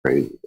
crazy.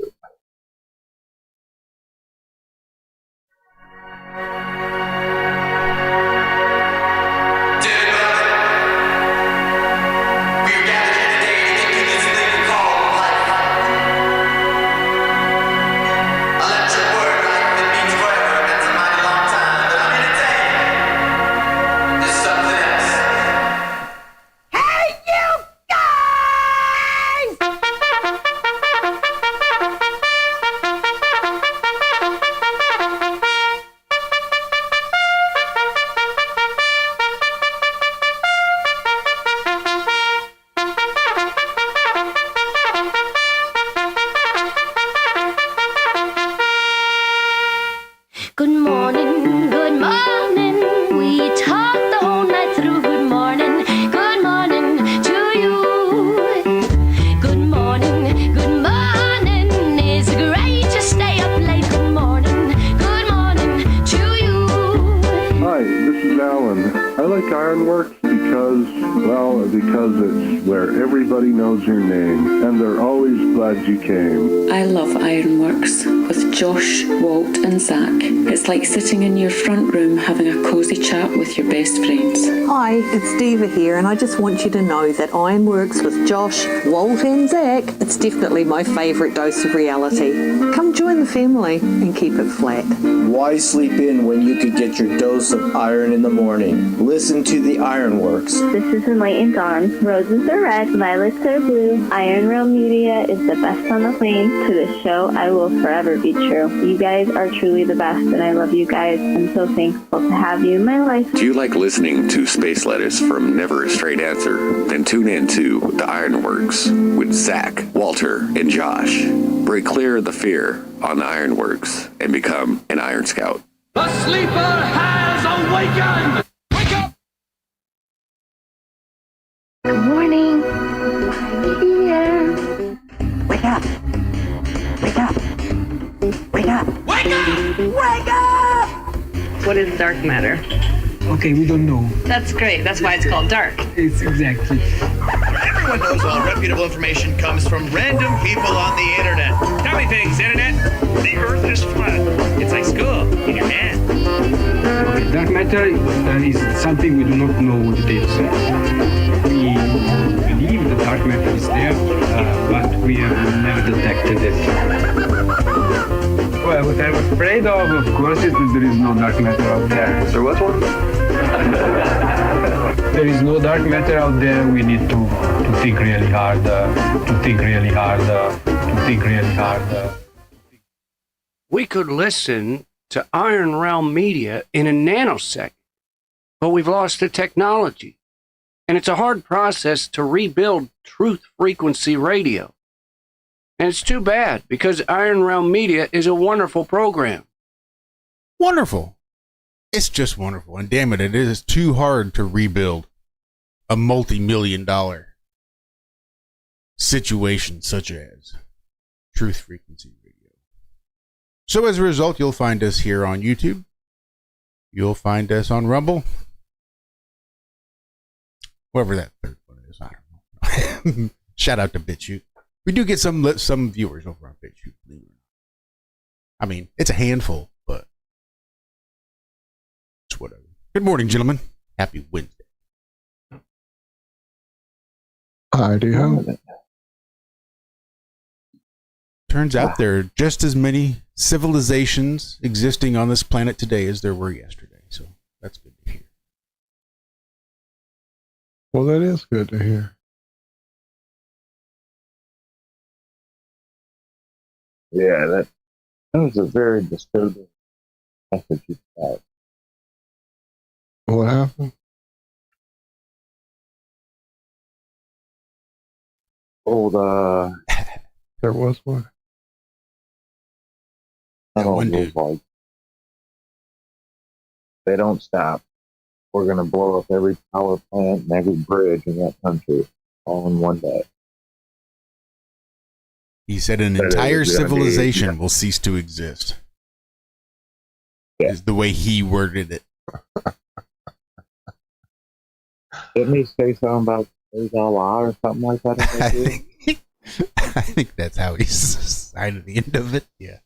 IRONWORX because it's where everybody knows your name, and they're always glad you came. I love IRONWORX with Josh, Walt and Zack. It's like sitting in your front room having a cosy chat with your best friends. Hi, it's Diva here, and I just want you to know that IRONWORX with Josh, Walt and Zack, it's definitely my favourite dose of reality. Come join the family and keep it flat. Why sleep in when you could get your dose of iron in the morning? Listen to the IRONWORX. This is Enlightened Dawn. Roses are red, violets are blue. IRONrealmmedia is the best on the plane. To this show, I will forever be true. You guys are truly the best, and I love you guys. I'm so thankful to have you in my life. Do you like listening to space letters from Never a Straight Answer? Then tune in to the IRONWORX with Zack, Walter, and Josh. Break clear of the fear on the IRONWORX and become an Iron Scout. The sleeper has awakened! Wake up! Good morning. I'm here. Wake up! Wake up! Wake up! Wake up! Wake up! What is dark matter? Okay, we don't know. That's great. That's why it's called dark. It's exactly. Everyone knows all reputable information comes from random people on the internet. Tell me things, internet. The earth is flat. It's like school in your hand. Okay, dark matter is something we do not know what it is. We believe the dark matter is there, but we have never detected it. Well, what I'm afraid of course, is that there is no dark matter out there. There was one? There is no dark matter out there. We need to think really hard, to think really hard, to think really hard. We could listen to Iron Realm Media in a nanosecond, but we've lost the technology. And it's a hard process to rebuild truth frequency radio. And it's too bad, because Iron Realm Media is a wonderful program. Wonderful. It's just wonderful. And damn it, it is too hard to rebuild a multi-million-dollar situation such as Truth Frequency Radio. So as a result, you'll find us here on YouTube. You'll find us on Rumble. Whoever that third one is, I don't know. Shout out to BitChute. We do get some viewers over on BitChute. I mean, it's a handful, but it's whatever. Good morning, gentlemen. Happy Wednesday. I do have it. Turns out there are just as many civilizations existing on this planet today as there were yesterday. So that's good to hear. Well, that is good to hear. Yeah, that was a very disturbing message you got. What happened? Old, there was one. I don't know, like, they don't stop. We're going to blow up every power plant and every bridge in that country all in one day. He said an entire civilization will cease to exist. Yeah. Is the way he worded it. Didn't he say something about Zabala or something like that? I think that's how he said side of the end of it. Yeah.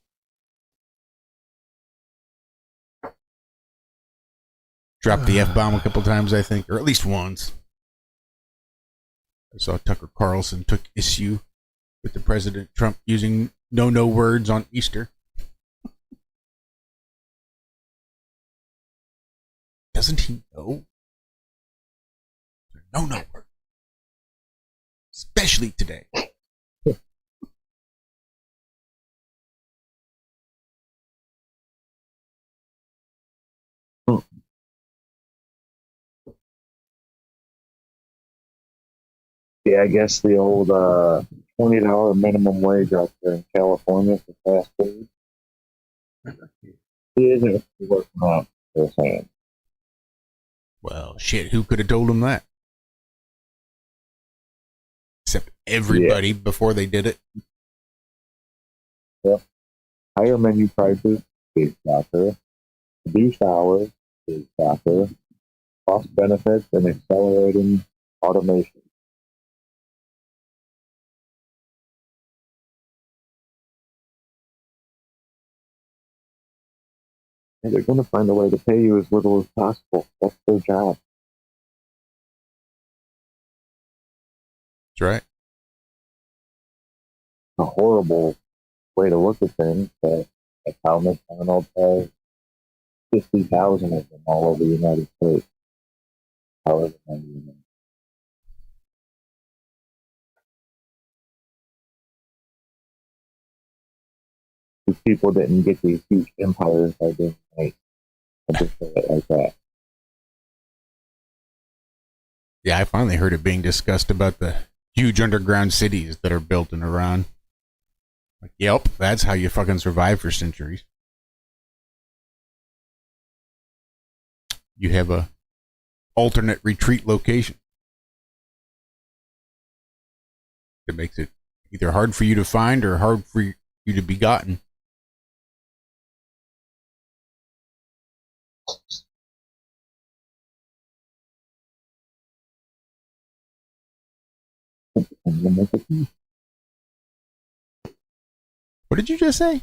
Dropped the F-bomb a couple times, I think, or at least once. I saw Tucker Carlson took issue with the President Trump using no words on Easter. Doesn't he know? No words. Especially today. Yeah, I guess the old $20 minimum wage out there in California for fast food. He isn't working out, they're saying. Well, shit, who could have told him that? Except everybody before they did it. Yeah. Higher menu prices, big shocker. Reduced hours, big shocker. Cost benefits and accelerating automation. And they're going to find a way to pay you as little as possible. That's their job. That's right. A horrible way to look at things, but that's how McDonald's has 50,000 of them all over the United States. However many of them. These people didn't get these huge empires by doing nice. I just say it like that. Yeah, I finally heard it being discussed about the huge underground cities that are built in Iran. Like, yep, that's how you fucking survive for centuries. You have a alternate retreat location. It makes it either hard for you to find or hard for you to be gotten. What did you just say?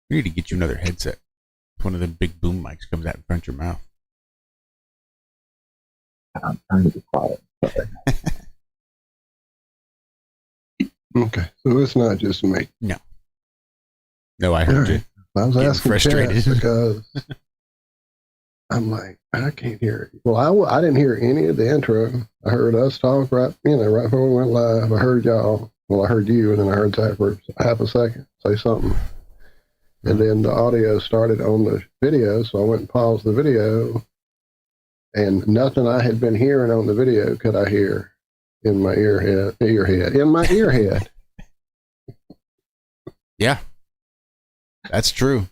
We need to get you another headset. One of the big boom mics comes out in front of your mouth. I'm trying to be quiet. Okay, so it's not just me. No, I heard you. I was asking frustrated because I'm like, I can't hear it. Well, I didn't hear any of the intro. I heard us talk right before we went live. I heard y'all. Well, I heard you, and then I heard Zack for half a second say something. And then the audio started on the video, so I went and paused the video, and nothing I had been hearing on the video could I hear in my earhead. Yeah, that's true.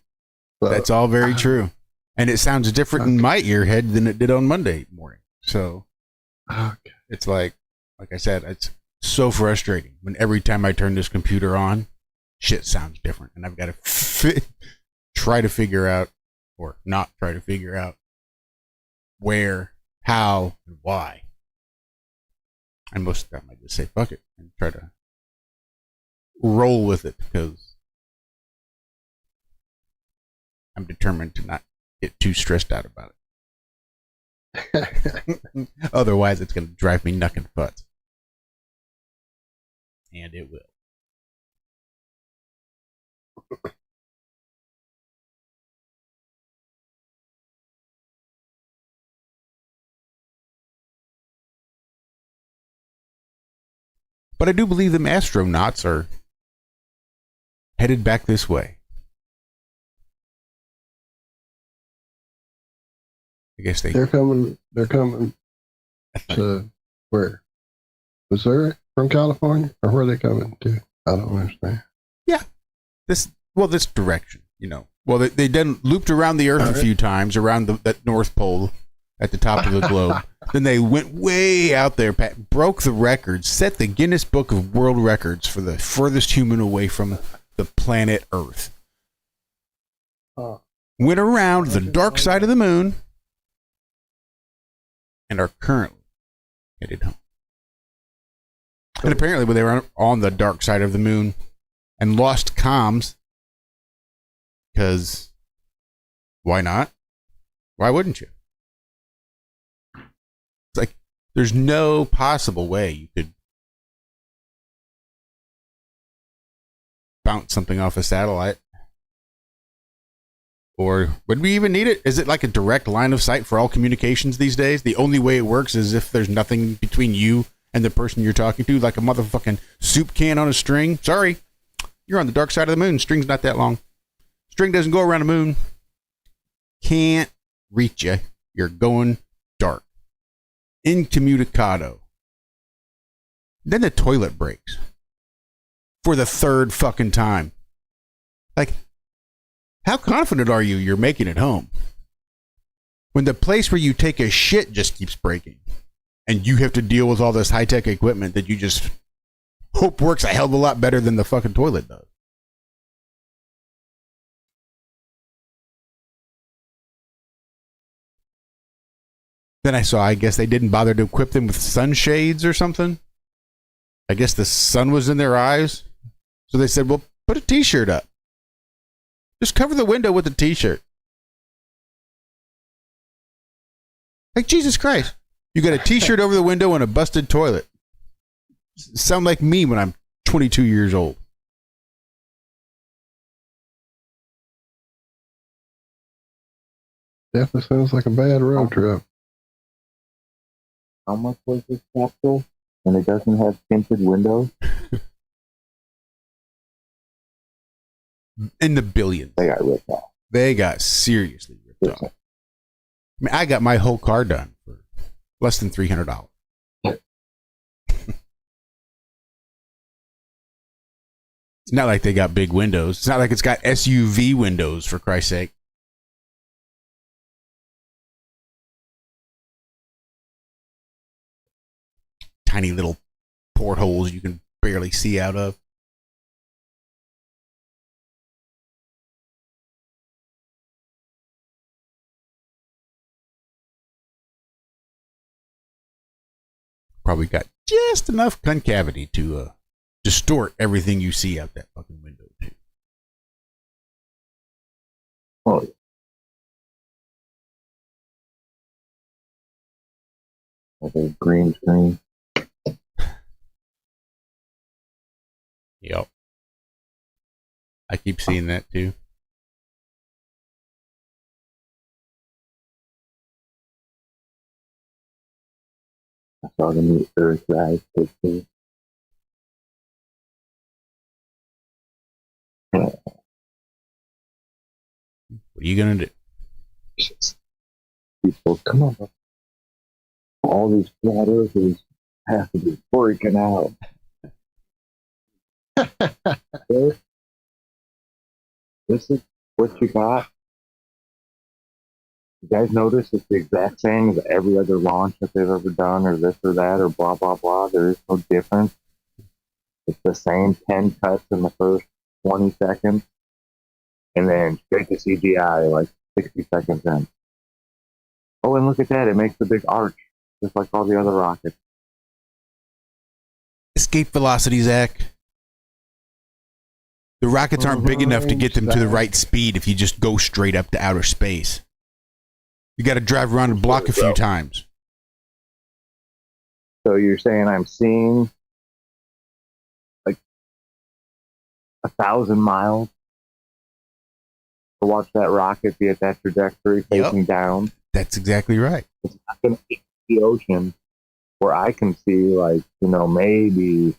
So, that's all very true. And it sounds different in my earhead than it did on Monday morning. So it's like I said, it's so frustrating when every time I turn this computer on, shit sounds different. And I've got to try to figure out, or not try to figure out, where, how, and why. And most of the time I just say, fuck it, and try to roll with it because I'm determined to not get too stressed out about it. Otherwise, it's going to drive me knuckin' butts. And it will. But I do believe them astronauts are headed back this way. I guess they're coming to where? Missouri from California? Or where are they coming to? I don't understand. Yeah. This direction, Well, they then looped around the Earth a few times, around that North Pole at the top of the globe. Then they went way out there, broke the record, set the Guinness Book of World Records for the furthest human away from the planet Earth. Went around the dark side of the moon and are currently headed home. And apparently when they were on the dark side of the moon and lost comms, because why not? Why wouldn't you? It's like there's no possible way you could bounce something off a satellite. Or would we even need it? Is it like a direct line of sight for all communications these days? The only way it works is if there's nothing between you and the person you're talking to, like a motherfucking soup can on a string. Sorry, you're on the dark side of the moon. String's not that long. String doesn't go around the moon. Can't reach you. You're going dark. Incommunicado. Then the toilet breaks. For the third fucking time. Like, how confident are you you're making it home? When the place where you take a shit just keeps breaking. And you have to deal with all this high-tech equipment that you just hope works a hell of a lot better than the fucking toilet does. Then I guess they didn't bother to equip them with sunshades or something. I guess the sun was in their eyes. So they said, well, put a t-shirt up. Just cover the window with a t-shirt. Like, Jesus Christ. You got a t-shirt over the window and a busted toilet. Sound like me when I'm 22 years old. Definitely sounds like a bad road trip. How much was this capsule? And it doesn't have tinted windows? In the billions. They got ripped off. They got seriously ripped off. I mean, I got my whole car done for less than $300. It's not like they got big windows. It's not like it's got SUV windows, for Christ's sake. Tiny little portholes you can barely see out of. Probably got just enough concavity to distort everything you see out that fucking window too. Oh, yeah. Like a green screen. Yep. I keep seeing that too. I saw the new Earthrise picture. What are you gonna do? People, come on. All these flat earthers have to be freaking out. This is what you got. You guys notice it's the exact same as every other launch that they've ever done, or this or that, or blah, blah, blah. There is no difference. It's the same 10 cuts in the first 20 seconds, and then straight to CGI like 60 seconds in. Oh, and look at that. It makes a big arch, just like all the other rockets. Escape velocity, Zach. The rockets aren't big enough to get them to the right speed if you just go straight up to outer space. You got to drive around the block a few times. So you're saying I'm seeing like 1,000 miles to watch that rocket be at that trajectory facing down? That's exactly right. It's not going to hit the ocean where I can see, like, you know, maybe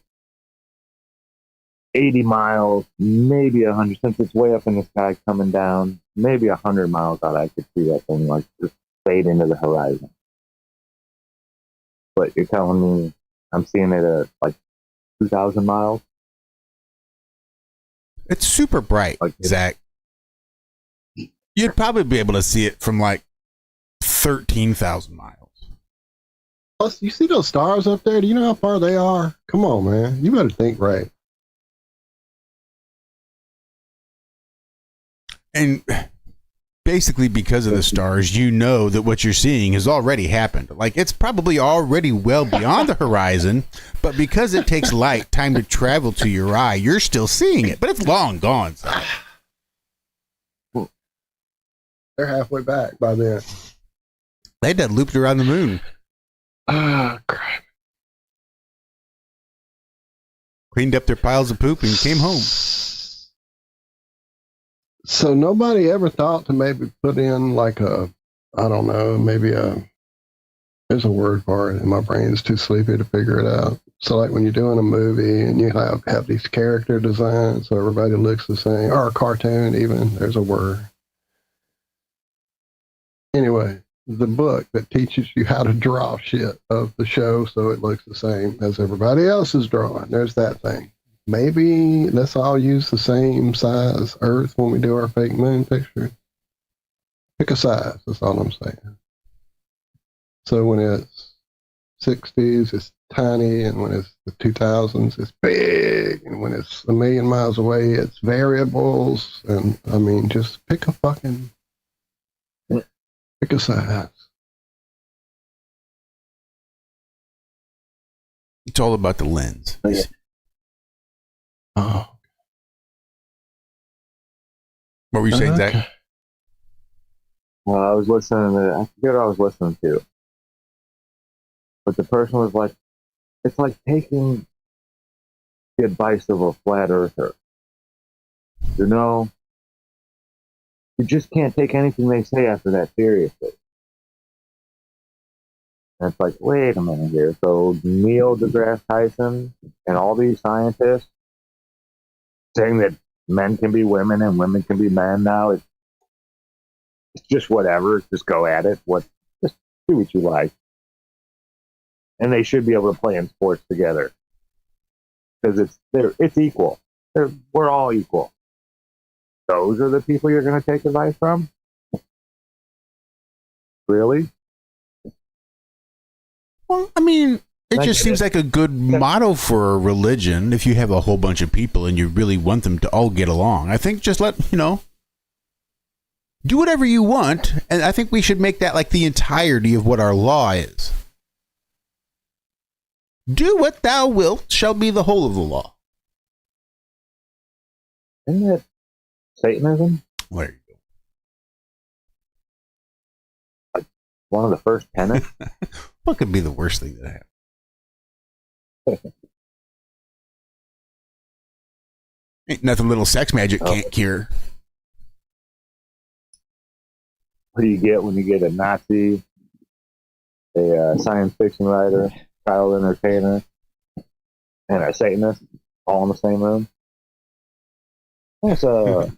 80 miles, maybe 100, since it's way up in the sky coming down, maybe 100 miles out, I could see that thing like just fade into the horizon. But you're telling me I'm seeing it at like 2,000 miles? It's super bright, like, Zach. You'd probably be able to see it from like 13,000 miles. Plus, you see those stars up there? Do you know how far they are? Come on, man. You better think right. And basically because of the stars, you know that what you're seeing has already happened. Like, it's probably already well beyond the horizon, but because it takes light time to travel to your eye, you're still seeing it, but it's long gone. So. They're halfway back by then. They had looped around the moon. Ah, crap. Cleaned up their piles of poop and came home. So nobody ever thought to maybe put in like a, I don't know, maybe there's a word for it and my brain's too sleepy to figure it out. So like when you're doing a movie and you have these character designs so everybody looks the same, or a cartoon even, there's a word. Anyway, the book that teaches you how to draw shit of the show so it looks the same as everybody else is drawing. There's that thing. Maybe let's all use the same size Earth when we do our fake moon picture. Pick a size, that's all I'm saying. So when it's 60s, it's tiny, and when it's the 2000s, it's big, and when it's a million miles away, it's variables, and I mean, just pick a size. It's all about the lens. Yeah. Oh. What were you saying, Zach? Well, I was listening to, I forget what I was listening to. But the person was like, it's like taking the advice of a flat earther. You know, you just can't take anything they say after that seriously. And it's like, wait a minute here. So Neil deGrasse Tyson and all these scientists saying that men can be women and women can be men now, it's just whatever. Just go at it. Just do what you like. And they should be able to play in sports together because it's equal. We're all equal. Those are the people you're going to take advice from? Really? Well, I mean, it just seems like a good motto for a religion if you have a whole bunch of people and you really want them to all get along. I think just do whatever you want, and I think we should make that like the entirety of what our law is. Do what thou wilt shall be the whole of the law. Isn't that Satanism? There you go. Like one of the first tenets? What could be the worst thing that happened? Ain't nothing little sex magic can't cure. What do you get when you get a Nazi, a science fiction writer, child entertainer, and a Satanist all in the same room? That's a...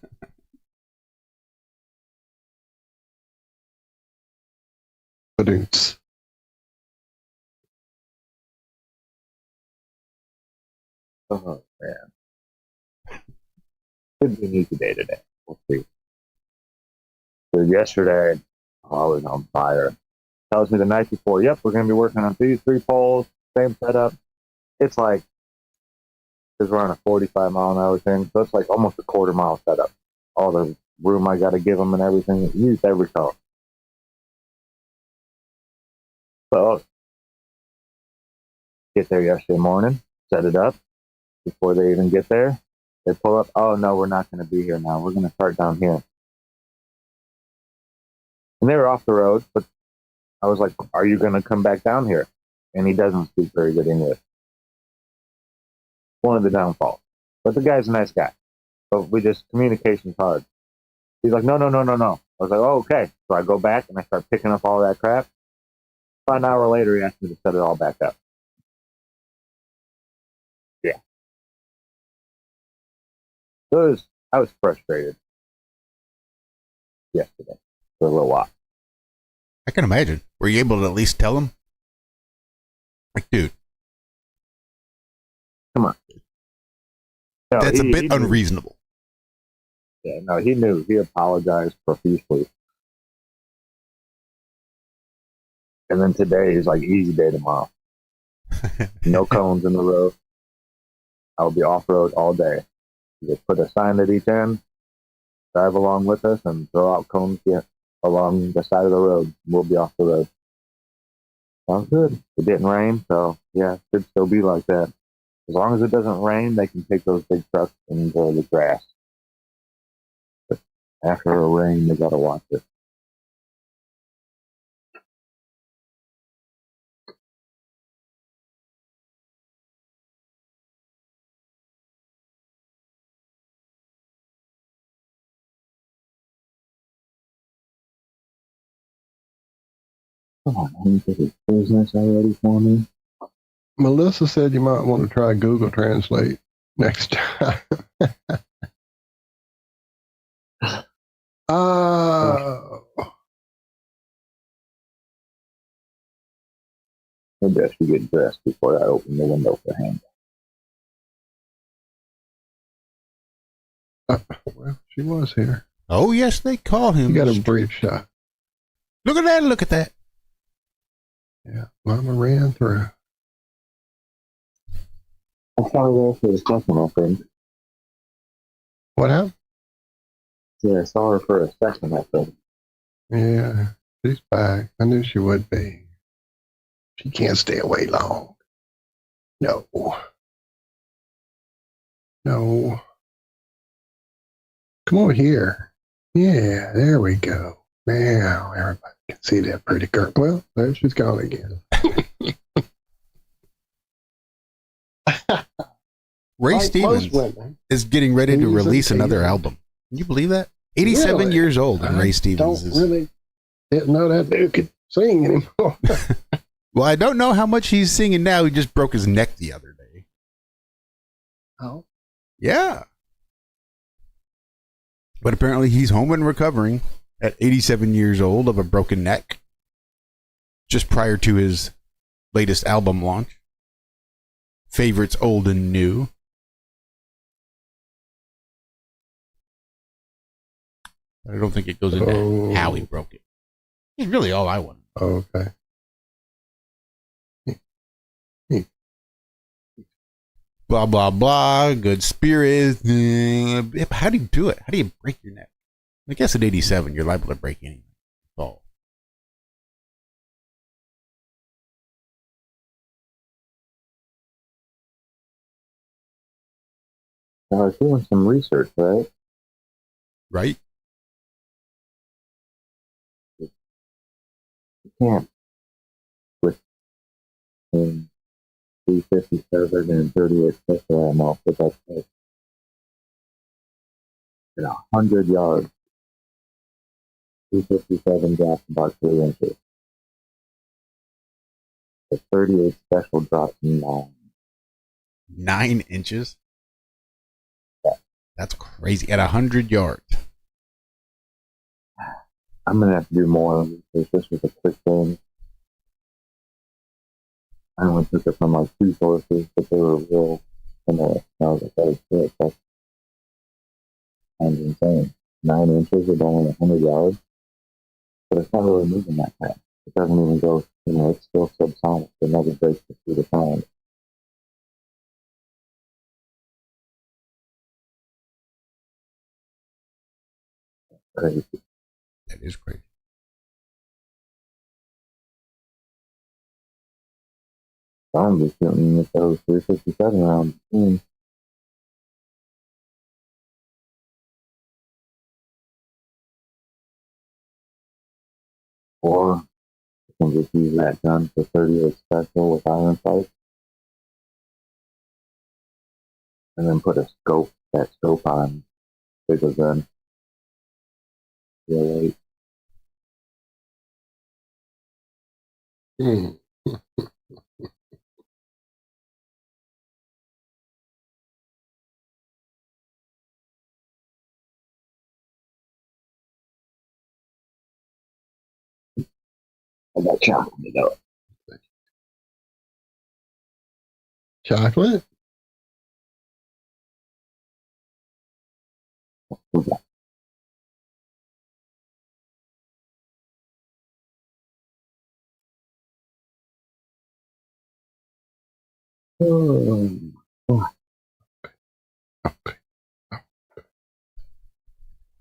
Oh, man. Could be an easy day today. We'll see. So yesterday, I was on fire. Tells me the night before, yep, we're going to be working on these 3 poles, same setup. It's like, because we're on a 45-mile-an-hour thing, so it's like almost a quarter-mile setup. All the room I got to give them and everything, used every color. So, get there yesterday morning, set it up. Before they even get there, they pull up, oh, no, we're not going to be here now. We're going to start down here. And they were off the road, but I was like, are you going to come back down here? And he doesn't speak very good English. One of the downfalls. But the guy's a nice guy. But communication's hard. He's like, no. I was like, oh, okay. So I go back and I start picking up all that crap. About an hour later, he asked me to set it all back up. Yeah. So I was frustrated yesterday for a little while. I can imagine. Were you able to at least tell him? Like, dude. Come on. No, that's a bit unreasonable. Yeah, no, he knew. He apologized profusely. And then today is like easy day tomorrow. No cones in the road. I'll be off-road all day. You just put a sign at each end. drive along with us and throw out cones along the side of the road. We'll be off the road. Sounds good. It didn't rain, so yeah, it should still be like that. As long as it doesn't rain, they can take those big trucks into the grass. But after a rain, they gotta watch it. Come on, honey, this is business already for me. Melissa said you might want to try Google Translate next time. Oh. Maybe I should get dressed before I open the window for him. Well, she was here. Oh, yes, they call him. You got a brief shot. Look at that. Look at that. Yeah, Mama ran through. I saw her there for a second, I think. What happened? Yeah, I saw her for a second, I think. Yeah, she's back. I knew she would be. She can't stay away long. No. No. Come over here. Yeah, there we go. Now everybody can see that pretty girl. Well, there she's gone again. Ray Like Stevens most women, is getting ready to release another album. Can you believe that? 87 Really? years old, and Ray Stevens don't is. really didn't know that dude could sing anymore. Well, I don't know how much he's singing now. He just broke his neck the other day. Oh. Yeah. But apparently he's home and recovering at 87 years old of a broken neck. Just prior to his latest album launch. Favorites Old and New. I don't think it goes into how he broke it. It's really all I want. Okay. Blah, blah, blah. Good spirit. How do you do it? How do you break your neck? I guess at 87, you're liable to break anything. Fall. I was doing some research, right? Right? You can't with 357 and 38 special ammo for that place. At 100 yards, 357 drops about 3 inches. The 38 special drops 9. 9 inches? Yeah. That's crazy. At 100 yards. I'm going to have to do more because this was a quick thing. I only took it from like 2 sources, but they were real similar. I was like, oh shit, that's insane. 9 inches at only 100 yards. But it's not really moving that fast. It doesn't even go, it's still subsonic. It never breaks the speed of sound. Crazy. That is crazy. I'm just shooting with those 357 rounds. Or you can just use that gun for 38 special with iron sights. And then put that scope on bigger gun. Yeah, right. I got chocolate though. Chocolate?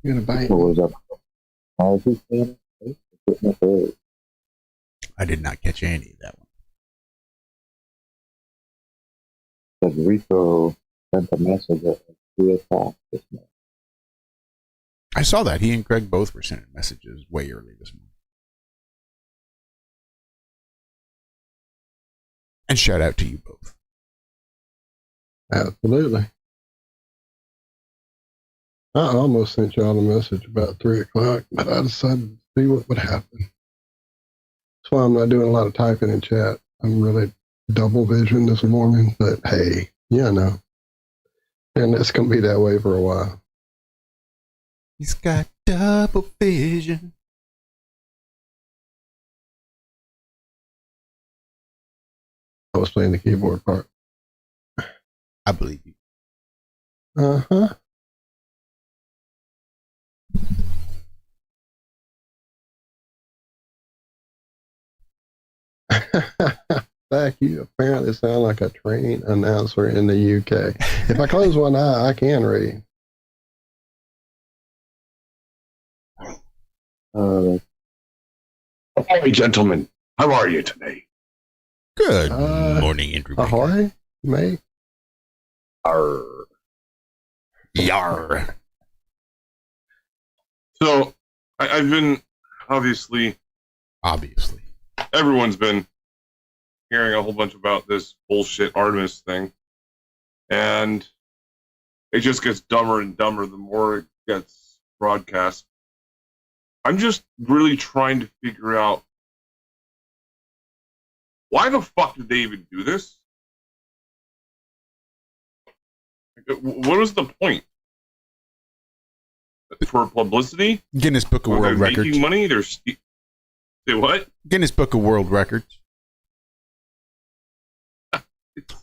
You gonna bite? What was up? I was just saying, I did not catch any of that one. because Rico sent a message at 3 o'clock this morning. I saw that. He and Craig both were sending messages way early this morning. And shout out to you both. Absolutely. I almost sent y'all a message about 3 o'clock, but I decided to see what would happen. That's why I'm not doing a lot of typing in chat. I'm really double vision this morning, but hey, yeah, no. And it's going to be that way for a while. He's got double vision. I was playing the keyboard part. I believe you. Uh-huh. Zack, you apparently sound like a train announcer in the UK. If I close one eye, I can read. Hey, gentlemen. How are you today? Good morning, everybody. Ahoy, mate. Arr. Yar. So, I've been, obviously, everyone's been hearing a whole bunch about this bullshit Artemis thing. And it just gets dumber and dumber the more it gets broadcast. I'm just really trying to figure out why the fuck did they even do this? What was the point? For publicity? Guinness Book of World Records. Making money? Say what? Guinness Book of World Records.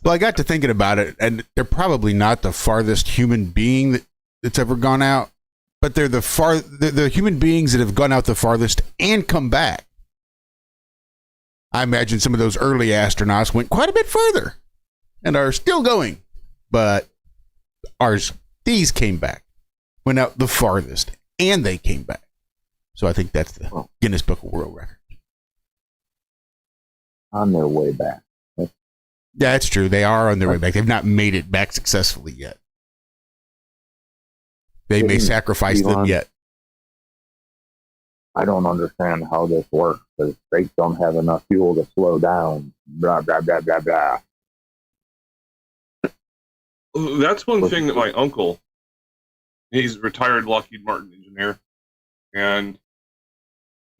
Well, I got to thinking about it, and they're probably not the farthest human being that's ever gone out, but they're the human beings that have gone out the farthest and come back. I imagine some of those early astronauts went quite a bit further and are still going, but these came back, went out the farthest, and they came back. So I think that's the Guinness Book of World Records. On their way back. Yeah, that's true. They are on their way back. They've not made it back successfully yet. They may sacrifice them yet. I don't understand how this works because they don't have enough fuel to slow down. Blah, blah, blah, blah, blah. That's one thing that my uncle, he's a retired Lockheed Martin engineer, and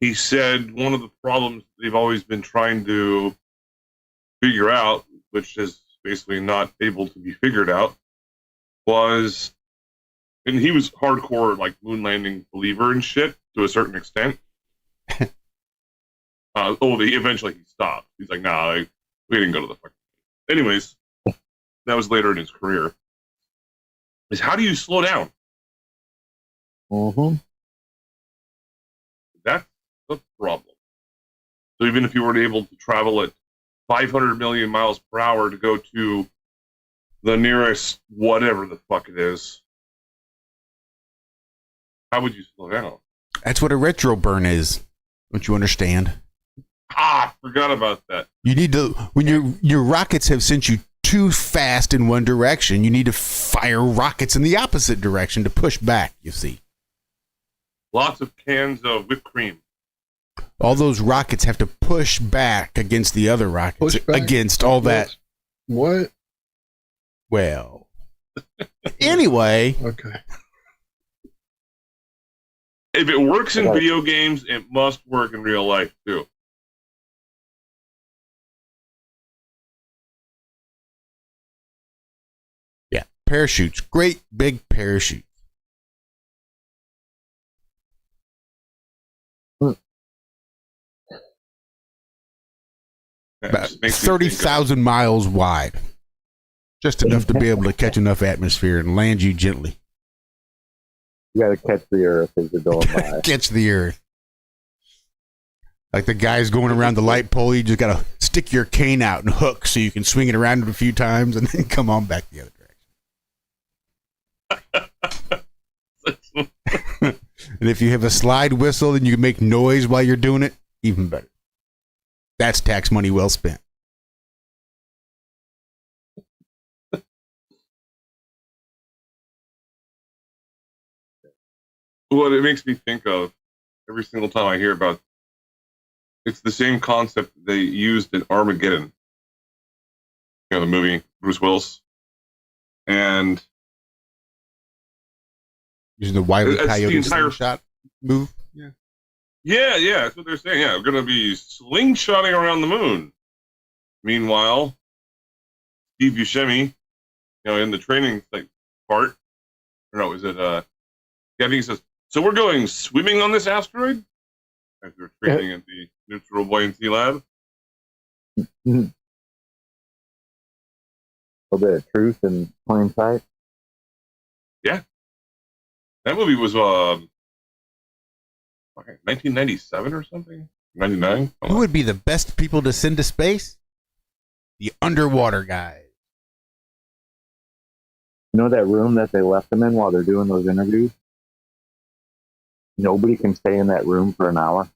he said one of the problems they've always been trying to figure out, which is basically not able to be figured out, was, and he was hardcore like moon landing believer and shit to a certain extent. Eventually he stopped. He's like, nah, we didn't go to the fucking. Anyways, that was later in his career. Is how do you slow down? Mm-hmm. That's the problem. So even if you were able to travel at 500 million miles per hour to go to the nearest whatever the fuck it is, how would you slow down? That's what a retro burn is. Don't you understand? Forgot about that. You need to, when your rockets have sent you too fast in one direction, you need to fire rockets in the opposite direction to push back, you see. Lots of cans of whipped cream. All those rockets have to push back against the other rockets, against all that. What? Well, anyway. Okay. If it works in video games, it must work in real life, too. Yeah, parachutes. Great big parachutes. About 30,000 miles wide. Just enough to be able to catch enough atmosphere and land you gently. You got to catch the earth as you're going by. Catch the earth. Like the guys going around the light pole, you just got to stick your cane out and hook so you can swing it around a few times and then come on back the other direction. And if you have a slide whistle and you can make noise while you're doing it, even better. That's tax money well spent. What it makes me think of every single time I hear about it's the same concept they used in Armageddon. You know, the movie, Bruce Willis. And using the Wile E. Coyote entire shot move. Yeah. Yeah, that's what they're saying. Yeah, we're going to be slingshotting around the moon. Meanwhile, Steve Buscemi, you know, in the training part, or no, is it, I think he says, so we're going swimming on this asteroid? As they're training at the Neutral Buoyancy Lab. A little bit of truth in plain sight. Yeah. That movie was 1997 or something? 99? Who would be the best people to send to space? The underwater guys. You know that room that they left them in while they're doing those interviews? Nobody can stay in that room for an hour.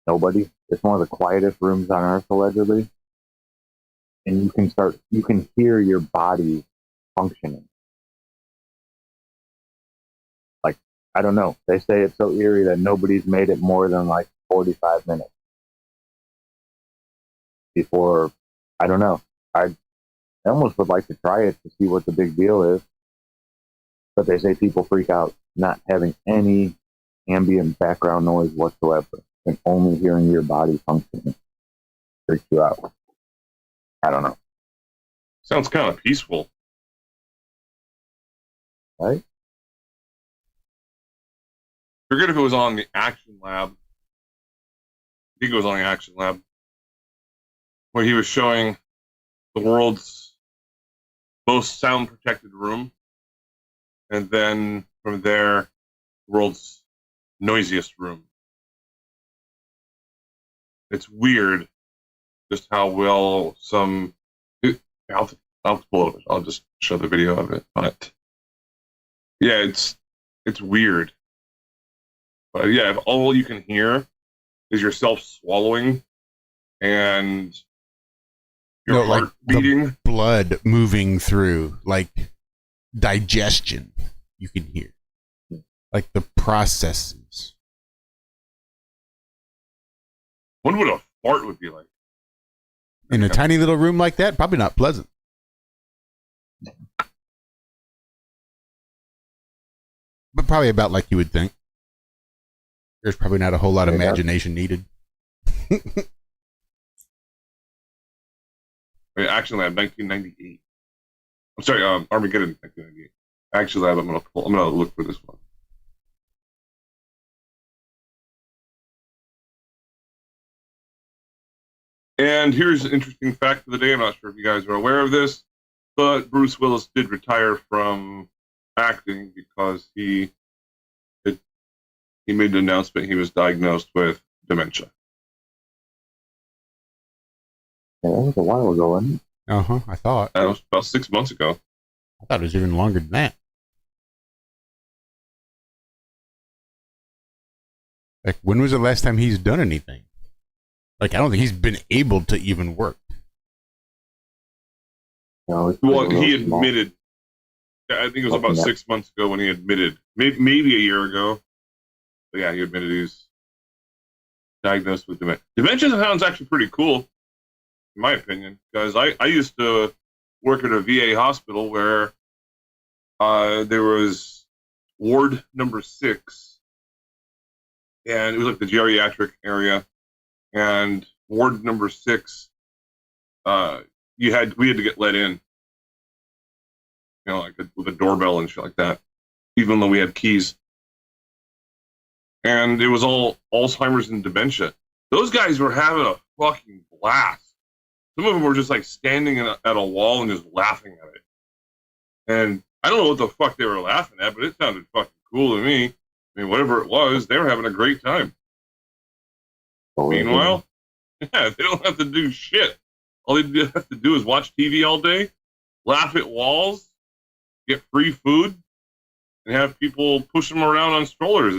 Nobody. It's one of the quietest rooms on Earth, allegedly. And you can hear your body functioning. Like, I don't know. They say it's so eerie that nobody's made it more than 45 minutes before, I don't know. I almost would like to try it to see what the big deal is. But they say people freak out not having any ambient background noise whatsoever and only hearing your body functioning freaks you out. I don't know. Sounds kind of peaceful. Right? Forget if it was on the Action Lab. I think it was on the Action Lab. Where he was showing the world's most sound-protected room. And then from there, the world's noisiest room. It's weird just how well some... I'll pull it up. I'll just show the video of it. But yeah, it's weird. But yeah, if all you can hear is yourself swallowing and your heart beating, blood moving through, like digestion, you can hear, like the processes. What would a fart would be like? In a tiny little room like that, probably not pleasant. But probably about like you would think. There's probably not a whole lot of imagination needed. Action Lab 1998. I'm sorry, Armageddon 1998. Action Lab, I'm gonna look for this one. And here's an interesting fact of the day. I'm not sure if you guys are aware of this, but Bruce Willis did retire from acting because he made the announcement he was diagnosed with dementia. Yeah, that was a while ago, wasn't it? I thought. That was about 6 months ago. I thought it was even longer than that. Like, when was the last time he's done anything? Like, I don't think he's been able to even work. No, well, he admitted. I think it was about 6 months ago when he admitted, maybe a year ago. But yeah, he admitted he's diagnosed with dementia. Dementia sounds actually pretty cool, in my opinion, because I used to work at a VA hospital where there was ward number 6, and it was like the geriatric area. And ward number 6, we had to get let in, you know, like with a doorbell and shit like that, even though we had keys. And it was all Alzheimer's and dementia. Those guys were having a fucking blast. Some of them were just like standing at a wall and just laughing at it. And I don't know what the fuck they were laughing at, but it sounded fucking cool to me. I mean, whatever it was, they were having a great time. Meanwhile, yeah, they don't have to do shit. All they have to do is watch TV all day, laugh at walls, get free food, and have people push them around on strollers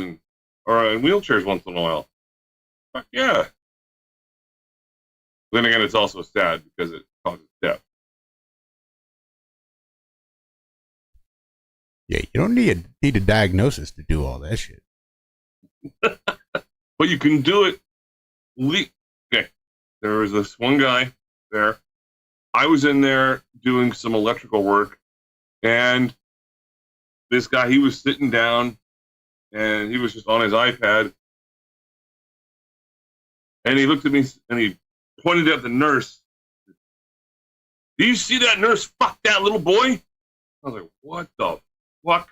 or in wheelchairs once in a while. Fuck yeah. Then again, it's also sad because it causes death. Yeah, you don't need a diagnosis to do all that shit. But you can do it. Okay, there was this one guy there. I was in there doing some electrical work, and this guy, he was sitting down, and he was just on his iPad, and he looked at me, and he pointed at the nurse. Do you see that nurse fuck that little boy? I was like, what the fuck?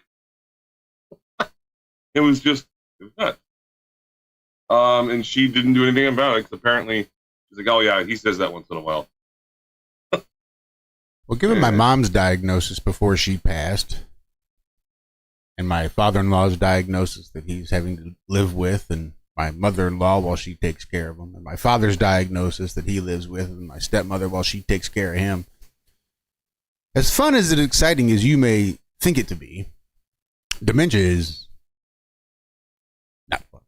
It was nuts. And she didn't do anything about it, because apparently she's like, oh yeah, he says that once in a while. Well, given my mom's diagnosis before she passed, and my father-in-law's diagnosis that he's having to live with, and my mother-in-law while she takes care of him, and my father's diagnosis that he lives with, and my stepmother while she takes care of him. As fun as and exciting as you may think it to be, dementia is not fun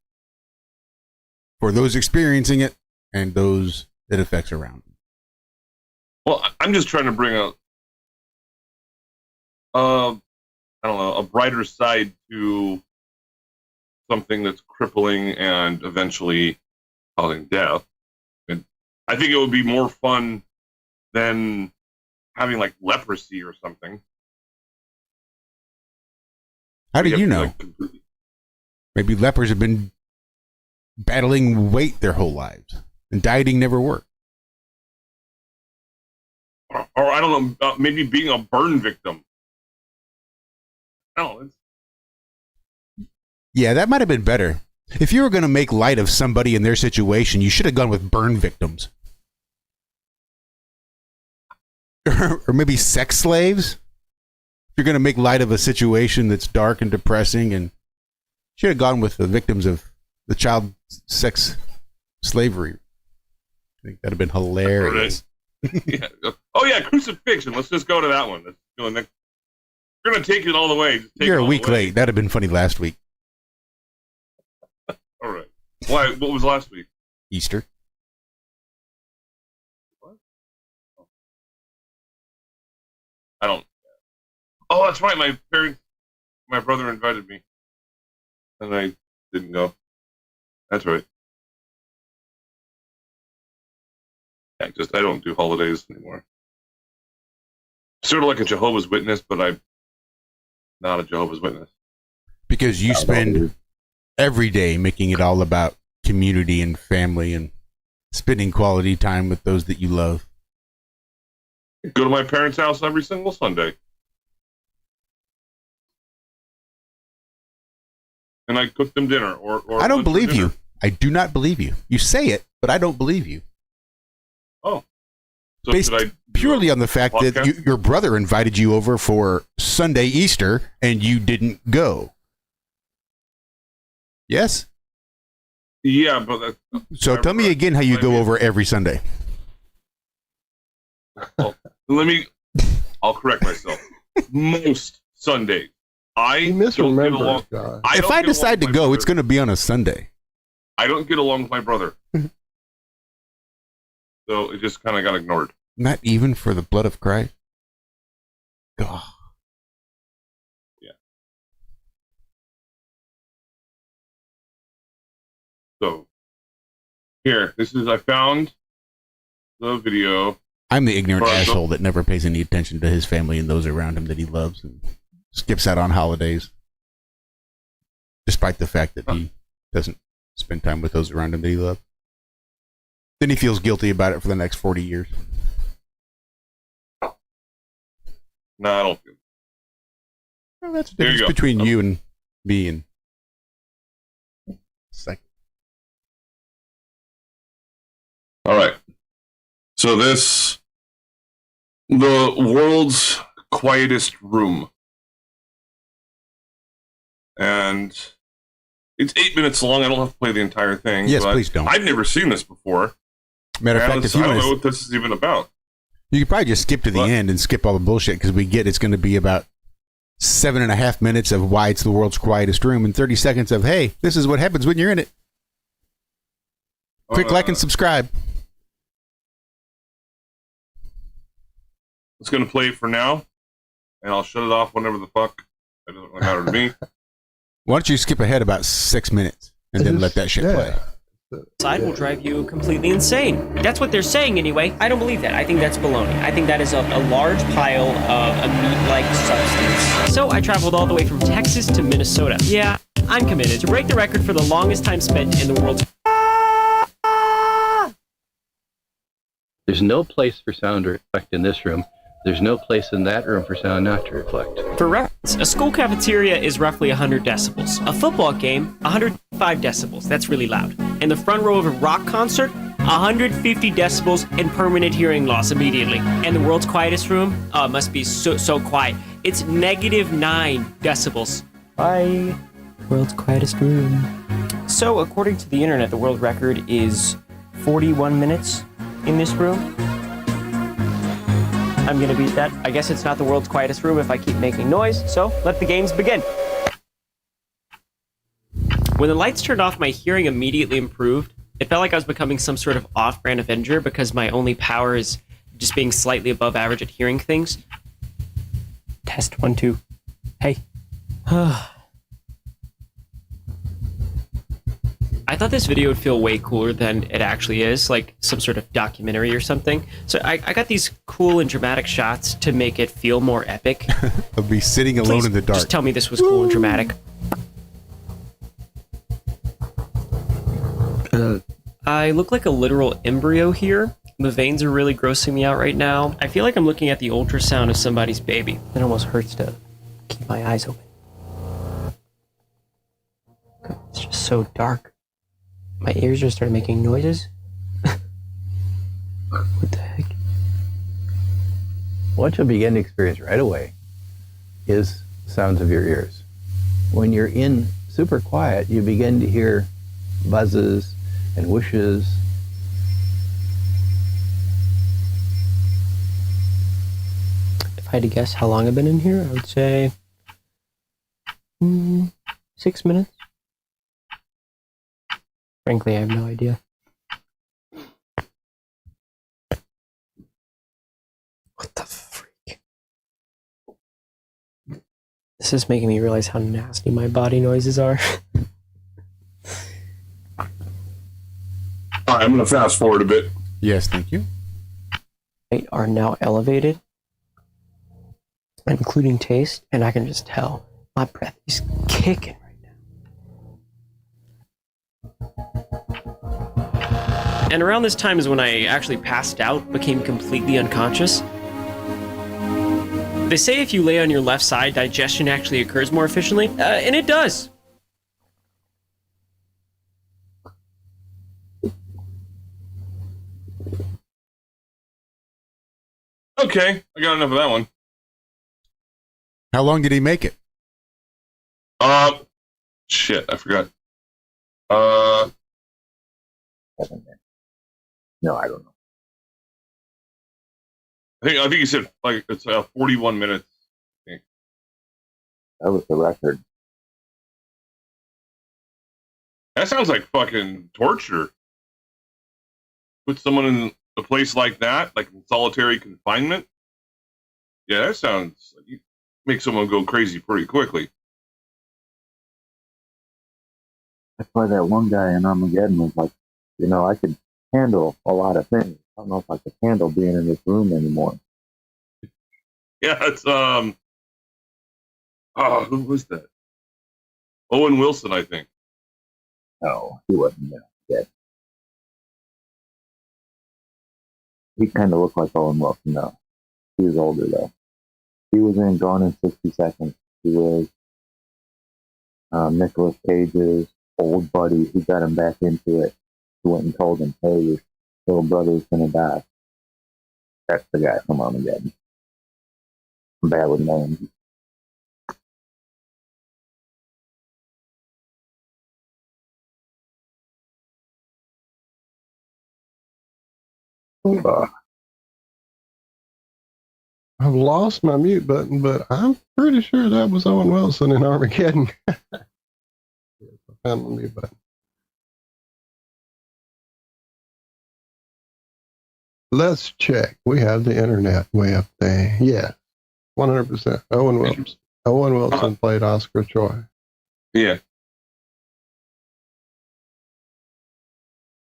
for those experiencing it and those it affects around them. Well, I'm just trying to bring a brighter side to something that's crippling and eventually causing death. And I think it would be more fun than having like leprosy or something. How do you know? Maybe lepers have been battling weight their whole lives, and dieting never worked. Or I don't know, maybe being a burn victim. No, yeah, that might have been better. If you were going to make light of somebody in their situation, you should have gone with burn victims. Or maybe sex slaves. If you're going to make light of a situation that's dark and depressing, and should have gone with the victims of the child sex slavery. I think that'd have been hilarious. Yeah. Oh yeah, crucifixion. Let's just go to that one. We're going to take it all the way. You're a week late. That'd have been funny last week. All right. Why? What was last week? Easter. What? I don't. Oh, that's right. My brother invited me, and I didn't go. That's right. Yeah, I don't do holidays anymore. Sort of like a Jehovah's Witness, but I'm not a Jehovah's Witness. Because you spend every day making it all about community and family and spending quality time with those that you love. Go to my parents' house every single Sunday. And I cook them dinner. Or I don't believe you. I do not believe you. You say it, but I don't believe you. Oh. So based purely on the fact that your brother invited you over for Sunday Easter and you didn't go. Yes? Yeah, but... So tell me again how you go over every Sunday. Well, I'll correct myself. Most Sundays. I misremember. If I decide to go, it's going to be on a Sunday. I don't get along with my brother. So it just kind of got ignored. Not even for the blood of Christ? God. Yeah. So, here, I found the video. I'm the ignorant asshole that never pays any attention to his family and those around him that he loves and skips out on holidays. Despite the fact that he doesn't spend time with those around him that he loves. Then he feels guilty about it for the next 40 years. No, I don't feel. Well, that's the difference between you and me and Zack. All right. So the world's quietest room. And it's 8 minutes long. I don't have to play the entire thing. Yes, please don't. I've never seen this before. Matter of fact, if you I don't know what this is even about. You could probably just skip to the end and skip all the bullshit because we get it's going to be about 7.5 minutes of why it's the world's quietest room and 30 seconds of, hey, this is what happens when you're in it. Click like and subscribe. It's going to play for now, and I'll shut it off whenever the fuck. It doesn't really matter to me. Why don't you skip ahead about 6 minutes and then let that shit play? Side will drive you completely insane. That's what they're saying anyway. I don't believe that. I think that's baloney. I think that is a large pile of a meat-like substance. So I traveled all the way from Texas to Minnesota. Yeah, I'm committed to break the record for the longest time spent in the world's... There's no place for sound to reflect in this room. There's no place in that room for sound not to reflect. For reference, a school cafeteria is roughly 100 decibels. A football game, 105 decibels. That's really loud. In the front row of a rock concert, 150 decibels and permanent hearing loss immediately. And the world's quietest room must be so quiet. It's -9 decibels. Bye. World's quietest room. So, according to the internet, the world record is 41 minutes in this room. I'm gonna beat that. I guess it's not the world's quietest room if I keep making noise, so let the games begin. When the lights turned off, my hearing immediately improved. It felt like I was becoming some sort of off-brand Avenger because my only power is just being slightly above average at hearing things. Test 1, 2. Hey. I thought this video would feel way cooler than it actually is, like some sort of documentary or something. So I got these cool and dramatic shots to make it feel more epic. I'll be sitting alone in the dark. Just tell me this was cool and dramatic. I look like a literal embryo here. The veins are really grossing me out right now. I feel like I'm looking at the ultrasound of somebody's baby. It almost hurts to keep my eyes open. It's just so dark. My ears just started making noises. What the heck? What you'll begin to experience right away is sounds of your ears. When you're in super quiet, you begin to hear buzzes and whooshes. If I had to guess how long I've been in here, I would say 6 minutes. Frankly, I have no idea. What the freak? This is making me realize how nasty my body noises are. All right, I'm going to fast forward a bit. Yes, thank you. Are now elevated, including taste, and I can just tell my breath is kicking. And around this time is when I actually passed out, became completely unconscious. They say if you lay on your left side, digestion actually occurs more efficiently, and it does. Okay, I got enough of that one. How long did he make it? Shit, I forgot. No, I don't know. I think you said like it's 41 minutes. I think. That was the record. That sounds like fucking torture. Put someone in a place like that, like in solitary confinement. Yeah, that sounds like you make someone go crazy pretty quickly. That's why that one guy in Armageddon was like, you know, I could handle a lot of things. I don't know if I could handle being in this room anymore. Yeah, it's who was that? Owen Wilson, I think. No, he wasn't there yet. He kind of looked like Owen Wilson, though. He was older, though. He was in Gone in 60 Seconds. He was Nicolas Cage's old buddy who got him back into it. He went and told him, hey, your little brother's going to die. That's the guy from Armageddon. I'm bad with names. I've lost my mute button, but I'm pretty sure that was Owen Wilson in Armageddon. Yes, I found the mute button. Let's check. We have the internet way up there. Yeah, 100%. Owen Wilson. Owen Wilson played Oscar Troy. Yeah.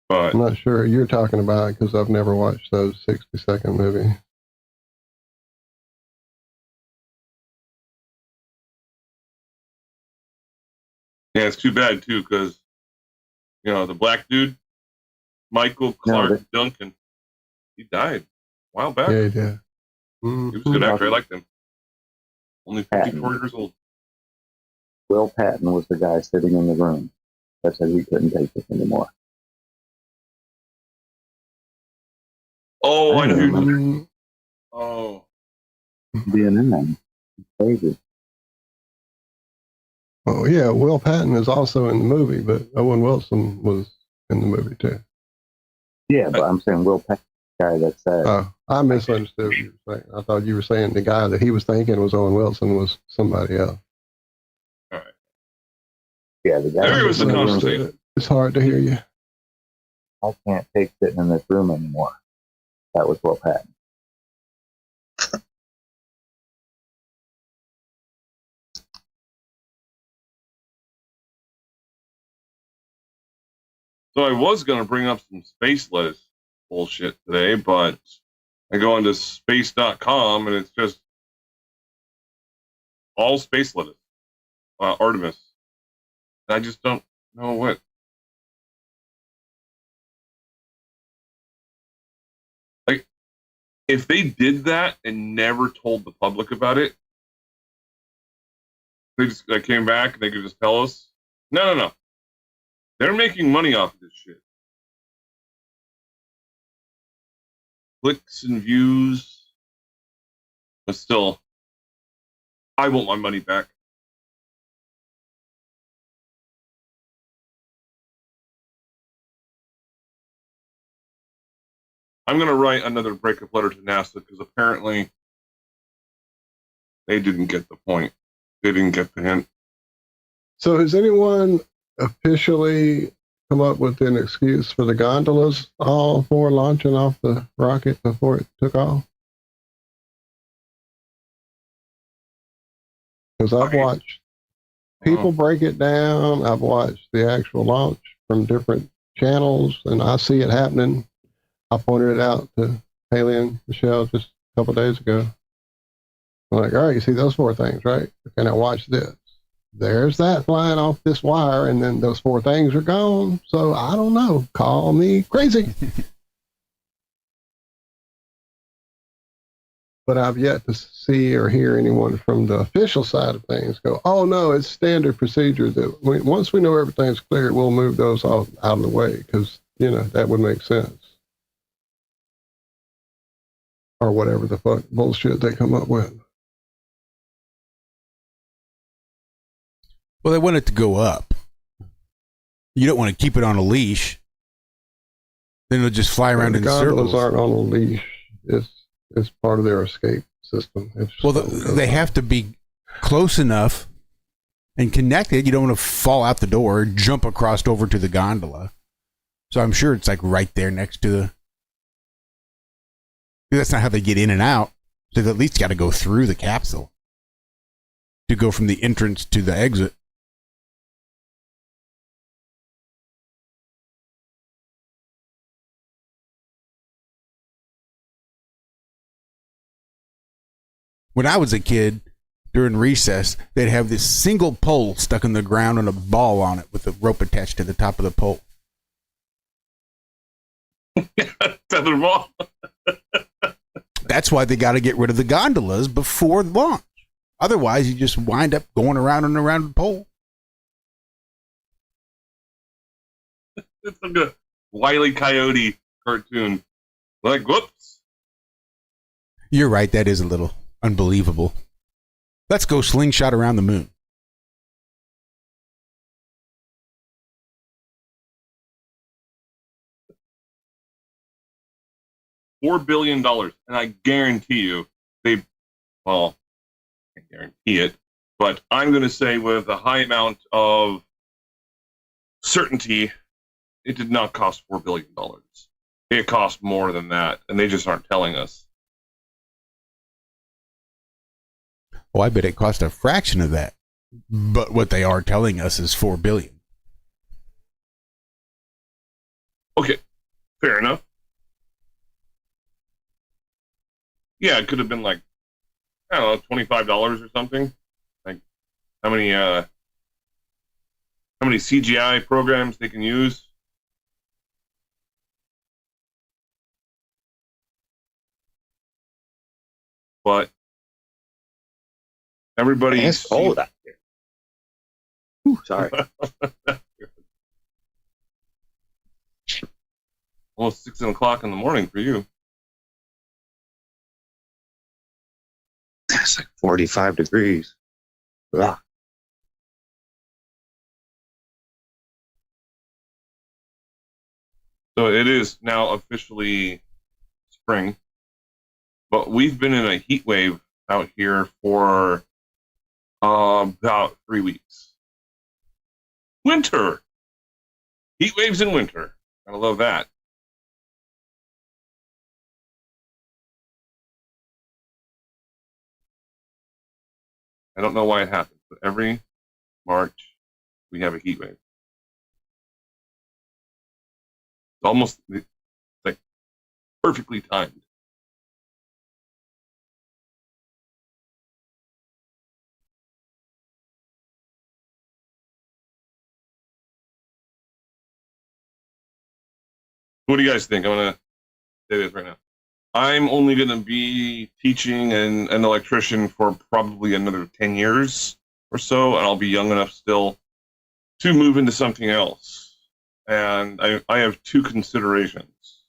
But I'm not sure who you're talking about because I've never watched those 60-second movies. yeah, it's too bad too, because the black dude, Michael Clark Duncan, he died a while back. Yeah, he did. He was a good actor. I liked him. Only 54 years old. Will Patton was the guy sitting in the room that said he couldn't take this anymore. Oh, I know who. Oh, being in them, crazy. Oh yeah, Will Patton is also in the movie, but Owen Wilson was in the movie too. Yeah, but I'm saying Will Patton, the guy that said. Oh, I misunderstood what you were saying. I thought you were saying the guy that he was thinking was Owen Wilson was somebody else. all right. Yeah, the guy. There was the conversation. It's hard to hear you. I can't take sitting in this room anymore. That was Will Patton. So I was going to bring up some space lettuce bullshit today, but I go into space.com and it's just all space lettuce, Artemis. I just don't know what. Like, if they did that and never told the public about it, they came back and they could just tell us, no. They're making money off of this shit. Clicks and views. But still, I want my money back. I'm going to write another breakup letter to NASA because apparently they didn't get the point. They didn't get the hint. So has anyone officially come up with an excuse for the gondolas all for launching off the rocket before it took off? Because I've watched people break it down. I've watched the actual launch from different channels, and I see it happening. I pointed it out to Haley and Michelle just a couple of days ago. I'm like, all right, you see those four things, right? Okay, now watch this. There's that flying off this wire, and then those four things are gone. So I don't know. Call me crazy. But I've yet to see or hear anyone from the official side of things go, oh, no, it's standard procedure that once we know everything's clear, we'll move those all out of the way because, that would make sense. Or whatever the fuck bullshit they come up with. Well, they want it to go up. You don't want to keep it on a leash. Then it'll just fly around in circles. The gondolas aren't on a leash. It's part of their escape system. Well, they have to be close enough and connected. You don't want to fall out the door, jump across over to the gondola. So I'm sure it's like right there next to the. That's not how they get in and out. They've at least got to go through the capsule to go from the entrance to the exit. When I was a kid, during recess, they'd have this single pole stuck in the ground and a ball on it with a rope attached to the top of the pole. Tether ball. That's why they got to get rid of the gondolas before launch. Otherwise, you just wind up going around and around the pole. It's like a Wile E. Coyote cartoon. Like, whoops. You're right. That is a little unbelievable. Let's go slingshot around the moon. $4 billion. And I guarantee you, they well, I can't guarantee it, but I'm going to say with a high amount of certainty, it did not cost $4 billion. It cost more than that, and they just aren't telling us. Oh, I bet it cost a fraction of that. But what they are telling us is $4 billion. Okay, fair enough. Yeah, it could have been like, I don't know, $25 or something. Like how many CGI programs they can use. But everybody's cold out here. Ooh, sorry. Almost 6 o'clock in the morning for you. It's like 45 degrees. Ugh. So it is now officially spring, but we've been in a heat wave out here for about 3 weeks. Winter! Heat waves in winter. I love that. I don't know why it happens, but every March we have a heat wave. It's almost like perfectly timed. What do you guys think? I'm going to say this right now. I'm only going to be teaching an electrician for probably another 10 years or so, and I'll be young enough still to move into something else. And I have two considerations.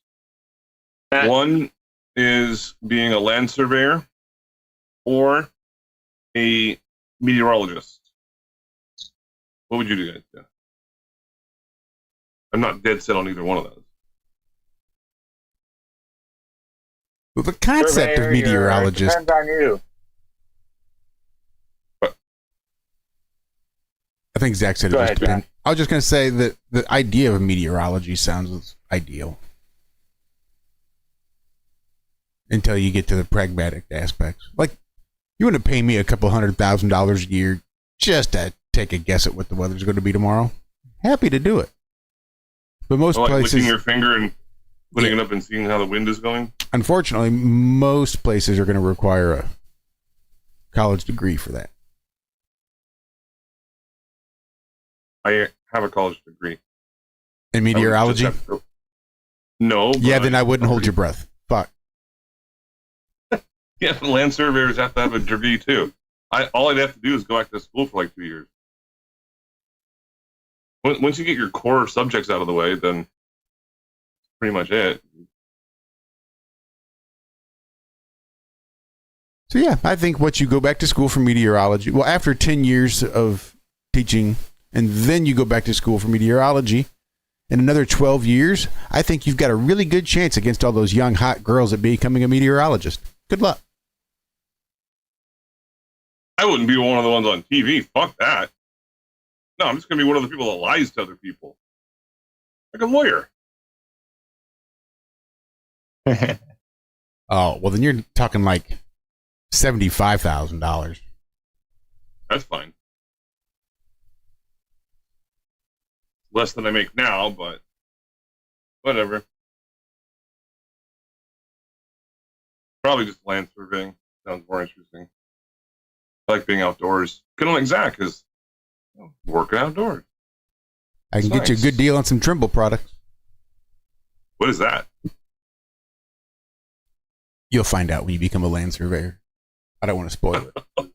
One is being a land surveyor or a meteorologist. What would you guys do? I'm not dead set on either one of those. Well, the concept of meteorologist depends on you. I think Zach said it Go was ahead, depend. John. I was just going to say that the idea of meteorology sounds ideal until you get to the pragmatic aspects. Like, you want to pay me a couple $100,000 a year just to take a guess at what the weather's going to be tomorrow? Happy to do it. But most places, licking your finger and putting it up and seeing how the wind is going. Unfortunately, most places are going to require a college degree for that. I have a college degree. In meteorology? No. Yeah, then I wouldn't hold your breath. Fuck. Yeah, land surveyors have to have a degree too. All I'd have to do is go back to school for like 2 years. Once you get your core subjects out of the way, then that's pretty much it. So yeah, I think once you go back to school for meteorology, well, after 10 years of teaching, and then you go back to school for meteorology, in another 12 years, I think you've got a really good chance against all those young, hot girls at becoming a meteorologist. Good luck. I wouldn't be one of the ones on TV. Fuck that. No, I'm just going to be one of the people that lies to other people. Like a lawyer. Oh, well, then you're talking like $75,000. That's fine. Less than I make now, but whatever. Probably just land surveying. Sounds more interesting. I like being outdoors. Kind of like Zach is working outdoors. I can get you a good deal on some Trimble products. What is that? You'll find out when you become a land surveyor. I don't want to spoil it.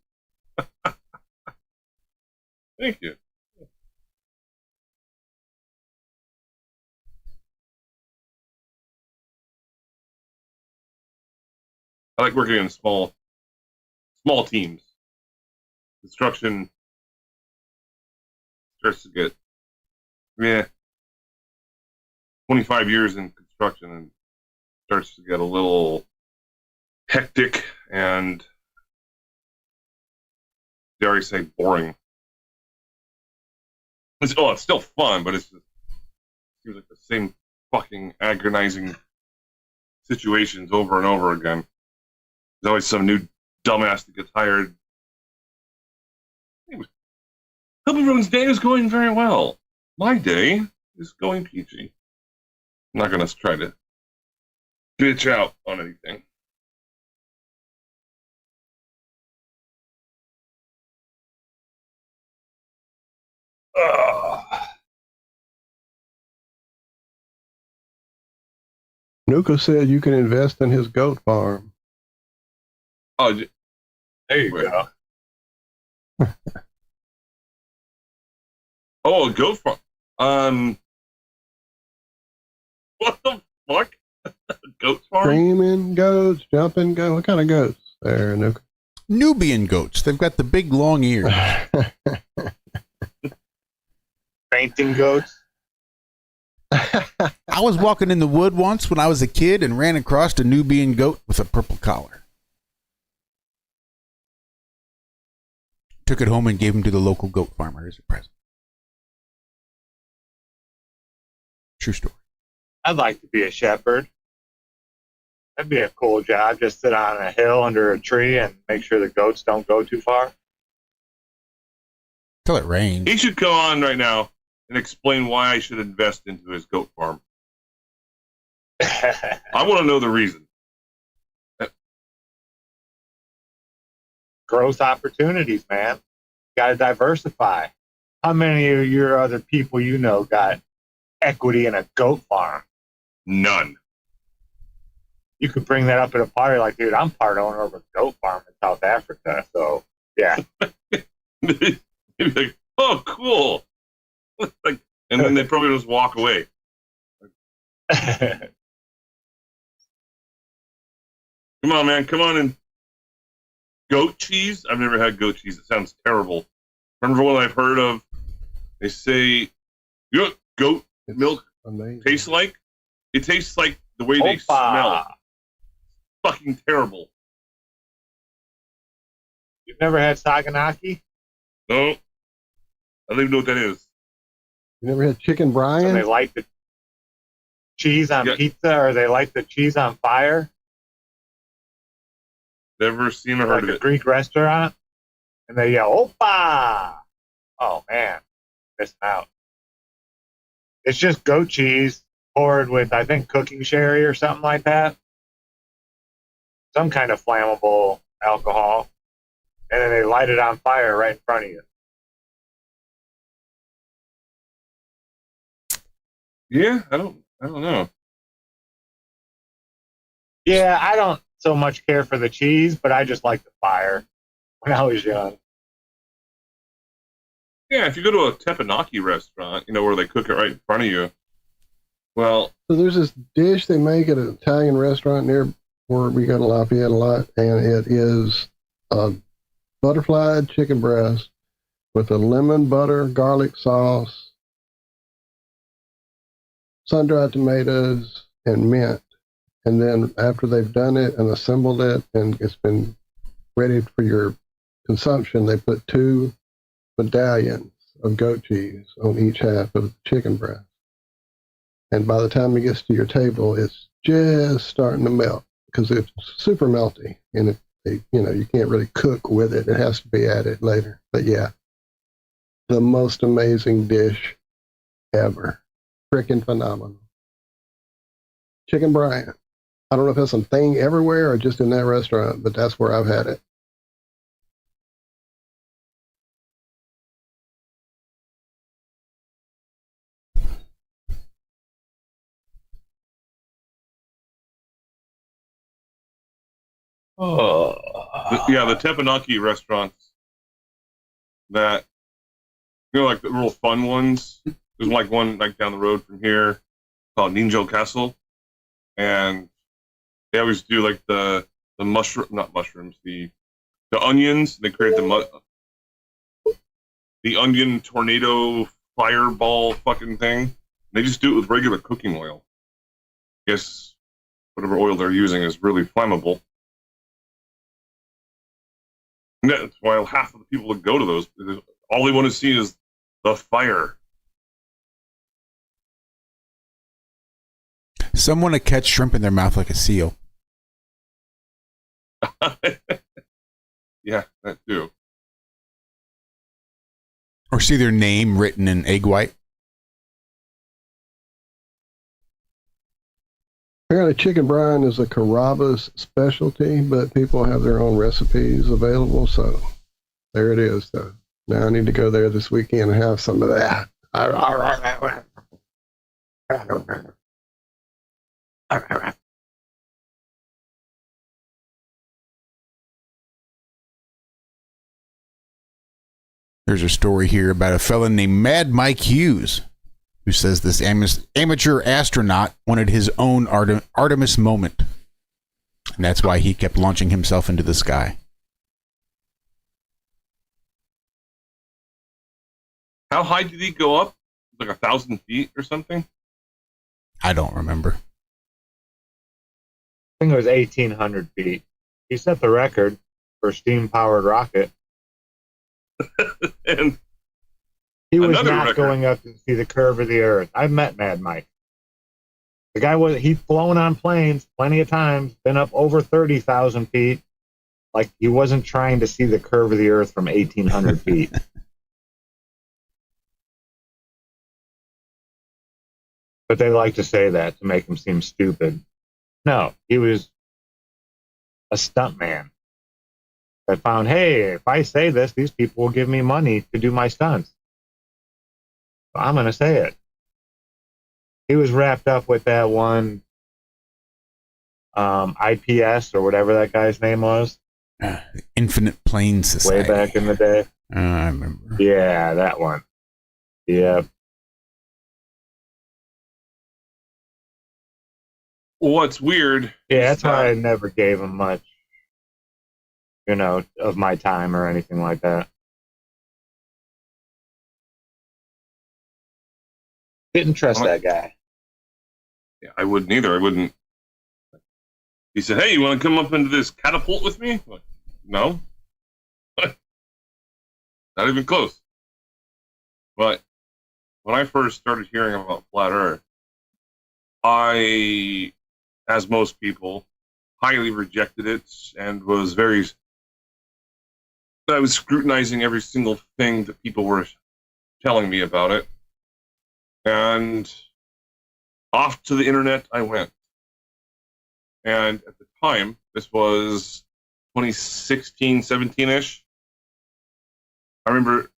Thank you. I like working in small teams. Construction starts to get 25 years in construction and starts to get a little hectic, and dare I say, boring. It's still fun, but it's just seems like the same fucking agonizing situations over and over again. There's always some new dumbass that gets hired. Hope everyone's day is going very well. My day is going peachy. I'm not going to try to bitch out on anything. Nuka said you can invest in his goat farm. Oh, there you go. Oh, a goat farm. What the fuck? Goat farm? Screaming goats, jumping goats. What kind of goats there, Nuka? Nubian goats. They've got the big long ears. Fainting goats. I was walking in the wood once when I was a kid and ran across a Nubian goat with a purple collar. Took it home and gave him to the local goat farmer as a present. True story. I'd like to be a shepherd. That'd be a cool job. Just sit on a hill under a tree and make sure the goats don't go too far. Till it rains. He should go on right now and explain why I should invest into his goat farm. I want to know the reason. Growth opportunities, man. Got to diversify. How many of your other people you know got equity in a goat farm? None. You could bring that up at a party like, dude, I'm part owner of a goat farm in South Africa. So, yeah. They'd be like, oh, cool. Like, and then they probably just walk away. Come on, man. Come on and goat cheese? I've never had goat cheese. It sounds terrible. Remember what I've heard of? They say, you know what goat milk tastes like? It tastes like the way they smell. Fucking terrible. You've never had saganaki? No. I don't even know what that is. You never had chicken brine? So they light the cheese on pizza, or they light the cheese on fire? Never seen or heard of it. Like a Greek restaurant, and they yell, "Opa!" Oh man, missing out. It's just goat cheese poured with, I think, cooking sherry or something like that. Some kind of flammable alcohol, and then they light it on fire right in front of you. Yeah, I don't know. Yeah, I don't so much care for the cheese, but I just like the fire when I was young. Yeah, if you go to a teppanyaki restaurant, you know, where they cook it right in front of you. Well, so there's this dish they make at an Italian restaurant near where we go to Lafayette a lot, and it is a butterflied chicken breast with a lemon butter garlic sauce, sun-dried tomatoes, and mint. And then after they've done it and assembled it and it's been ready for your consumption, they put 2 medallions of goat cheese on each half of the chicken breast. And by the time it gets to your table, it's just starting to melt because it's super melty. And you can't really cook with it. It has to be added later. But yeah, the most amazing dish ever. Freaking phenomenal. Chicken brine. I don't know if that's a thing everywhere or just in that restaurant, but that's where I've had it. Oh. The teppanyaki restaurants that, you know, like the real fun ones. There's like one like down the road from here called Ninjo Castle, and they always do like the not mushrooms, the onions. They create the onion tornado fireball fucking thing. They just do it with regular cooking oil. I guess whatever oil they're using is really flammable. That's why half of the people that go to those, all they want to see is the fire. Some want to catch shrimp in their mouth like a seal. Yeah, that too. Or see their name written in egg white. Apparently, chicken brine is a Carrabba's specialty, but people have their own recipes available. So there it is. So now I need to go there this weekend and have some of that. There's a story here about a fella named Mad Mike Hughes, who says this amateur astronaut wanted his own Artemis moment. And that's why he kept launching himself into the sky. How high did he go up? Like 1,000 feet or something? I don't remember. I think it was 1,800 feet. He set the record for steam-powered rocket. And he was another not record. going up to see the curve of the Earth. I've met Mad Mike. The guy he'd flown on planes plenty of times, been up over 30,000 feet. Like he wasn't trying to see the curve of the Earth from 1,800 feet. But they like to say that to make him seem stupid. No, he was a stuntman that found, hey, if I say this, these people will give me money to do my stunts. So I'm going to say it. He was wrapped up with that one IPS or whatever that guy's name was. Infinite Plane Society. Way back in the day. I remember. Yeah, that one. Yeah. What's weird? Yeah, that's why I never gave him much, of my time or anything like that. Didn't trust that guy. Yeah, I wouldn't either. I wouldn't. He said, hey, you want to come up into this catapult with me? Like, no. Not even close. But when I first started hearing about Flat Earth, I, as most people, highly rejected it and I was scrutinizing every single thing that people were telling me about it. And off to the internet I went. And at the time, this was 2016, 17-ish. I remember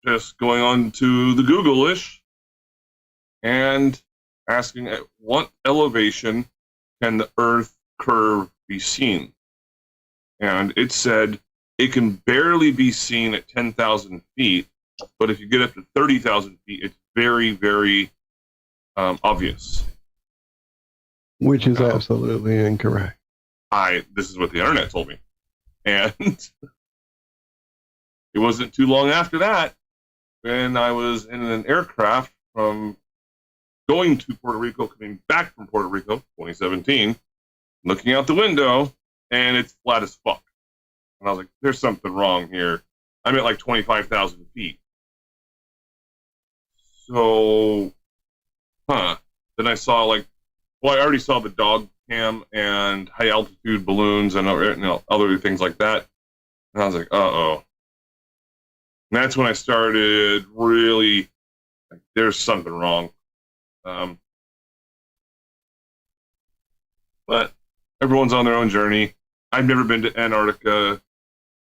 just going on to the Google-ish and asking at what elevation can the Earth curve be seen? And it said it can barely be seen at 10,000 feet, but if you get up to 30,000 feet, it's very, very obvious. Which is absolutely incorrect. This is what the internet told me. And it wasn't too long after that when I was in an aircraft from going to Puerto Rico, coming back from Puerto Rico, 2017, looking out the window, and it's flat as fuck. And I was like, there's something wrong here. I'm at like 25,000 feet. So, then I saw I already saw the dog cam and high altitude balloons and other things like that. And I was like, uh-oh. And that's when I started really, there's something wrong. But everyone's on their own journey. I've never been to Antarctica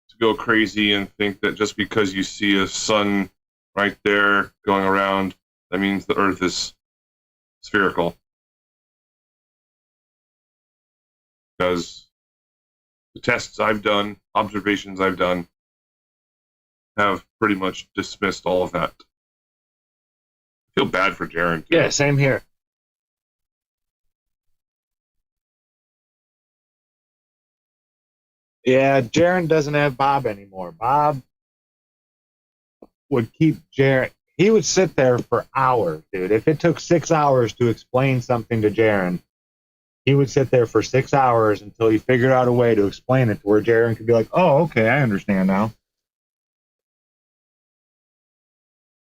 to go crazy and think that just because you see a sun right there going around, that means the Earth is spherical. Because the tests I've done, observations I've done, have pretty much dismissed all of that. I feel bad for Jaron, too. Yeah, same here. Yeah, Jaron doesn't have Bob anymore. Bob would keep Jaron. He would sit there for hours, dude. If it took 6 hours to explain something to Jaron, he would sit there for 6 hours until he figured out a way to explain it to where Jaron could be like, oh, okay, I understand now.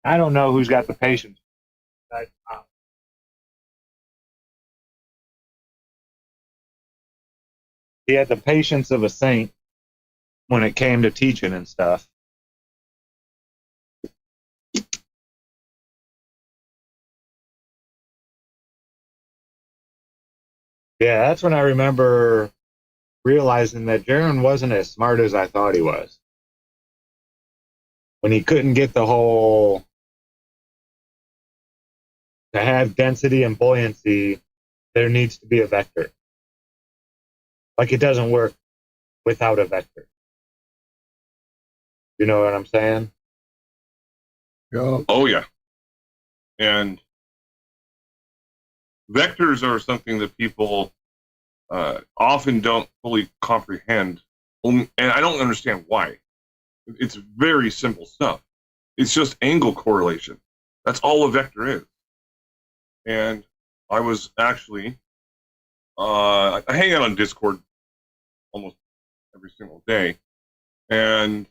I don't know who's got the patience. He had the patience of a saint when it came to teaching and stuff. Yeah, that's when I remember realizing that Jaron wasn't as smart as I thought he was. When he couldn't get the whole, to have density and buoyancy, there needs to be a vector. Like it doesn't work without a vector. You know what I'm saying? Oh, yeah. And vectors are something that people often don't fully comprehend. And I don't understand why. It's very simple stuff. It's just angle correlation. That's all a vector is. And I was actually, I hang out on Discord almost every single day. And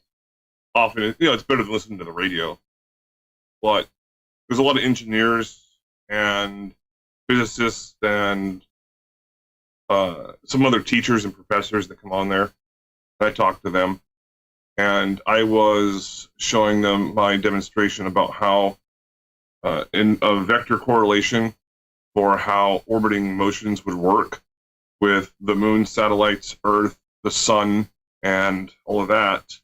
often, it's better than listening to the radio. But there's a lot of engineers and physicists and some other teachers and professors that come on there. I talk to them, and I was showing them my demonstration about how in a vector correlation for how orbiting motions would work with the moon, satellites, Earth, the sun, and all of that.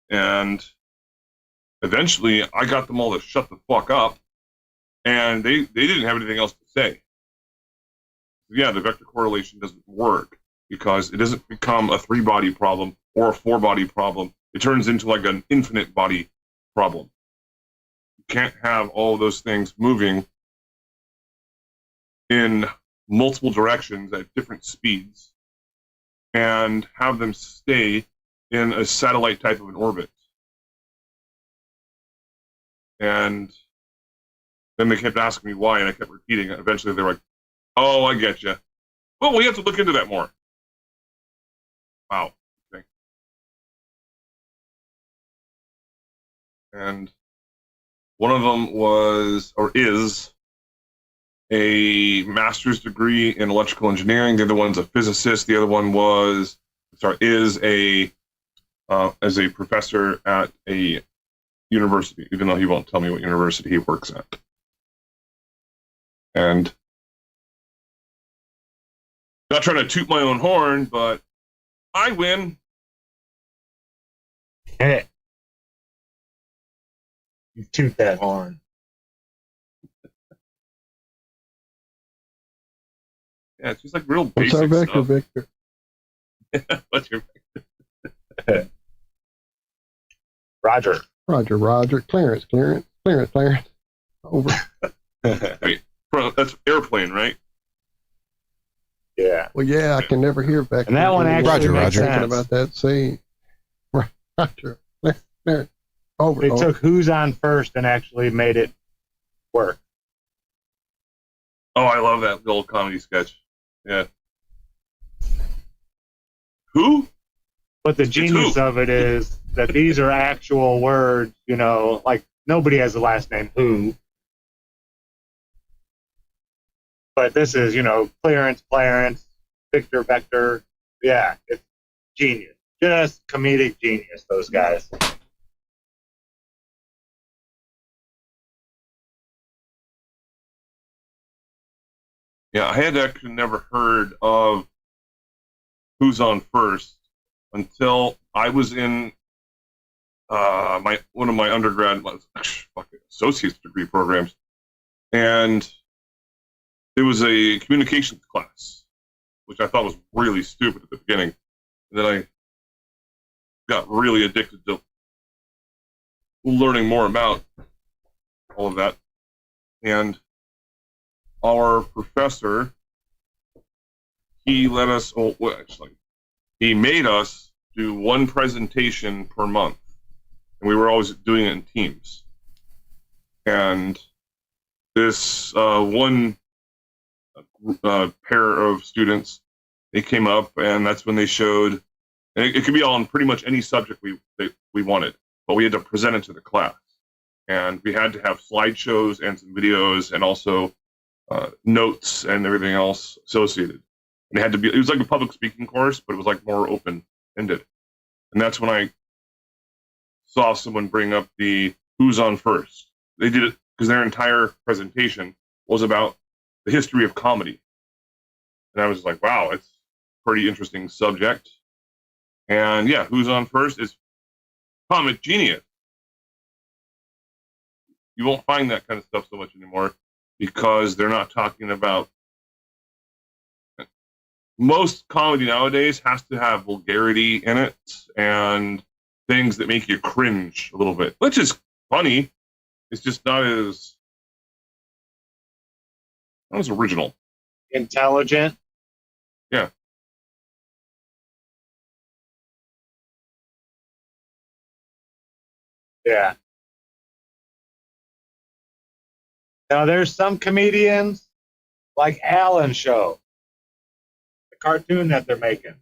And eventually, I got them all to shut the fuck up, and they didn't have anything else to say. Yeah, the vector correlation doesn't work because it doesn't become a 3-body problem or a 4-body problem. It turns into like an infinite body problem. You can't have all of those things moving in multiple directions at different speeds and have them stay in a satellite type of an orbit. And then they kept asking me why, and I kept repeating it. Eventually, they were like, "Oh, I get you. Well, we have to look into that more." Wow. Okay. And one of them was, or is, a master's degree in electrical engineering. The other one's a physicist. The other one is as a professor at a university, even though he won't tell me what university he works at. And not trying to toot my own horn, but I win. Hey, you toot that horn. Yeah, it's just like real What's basic our vector, stuff. Victor? What's your vector? Roger. Roger. Clearance. Over. Wait, that's airplane, right? Yeah. Well, yeah, I can never hear vector. And that one actually makes thinking sense. about that scene. Roger. Clearance. Over. They took who's on first and actually made it work. Oh, I love that little comedy sketch. Yeah. Who? But the genius of it is that these are actual words, like nobody has the last name Who. But this is, clearance, Victor, vector. Yeah, it's genius. Just comedic genius, those guys. Yeah, I had actually never heard of Who's on First until I was in one of my undergrad associate's degree programs, and there was a communications class, which I thought was really stupid at the beginning, and then I got really addicted to learning more about all of that, and our professor, he let us, he made us do one presentation per month. And we were always doing it in teams. And this one pair of students. They came up, and that's when they showed. And it could be on pretty much any subject we wanted, but we had to present it to the class, and we had to have slideshows and some videos, and also notes and everything else associated. And it had to be. It was like a public speaking course, but it was like more open ended. And that's when I saw someone bring up the who's on first. They did it because their entire presentation was about the history of comedy. And I was like, wow, it's a pretty interesting subject. And yeah, who's on first is Comic Genius. You won't find that kind of stuff so much anymore because they're not talking about. Most comedy nowadays has to have vulgarity in it and things that make you cringe a little bit, which is funny. It's just not as original. Intelligent. Yeah. Yeah. Now, there's some comedians like Alan Show, the cartoon that they're making.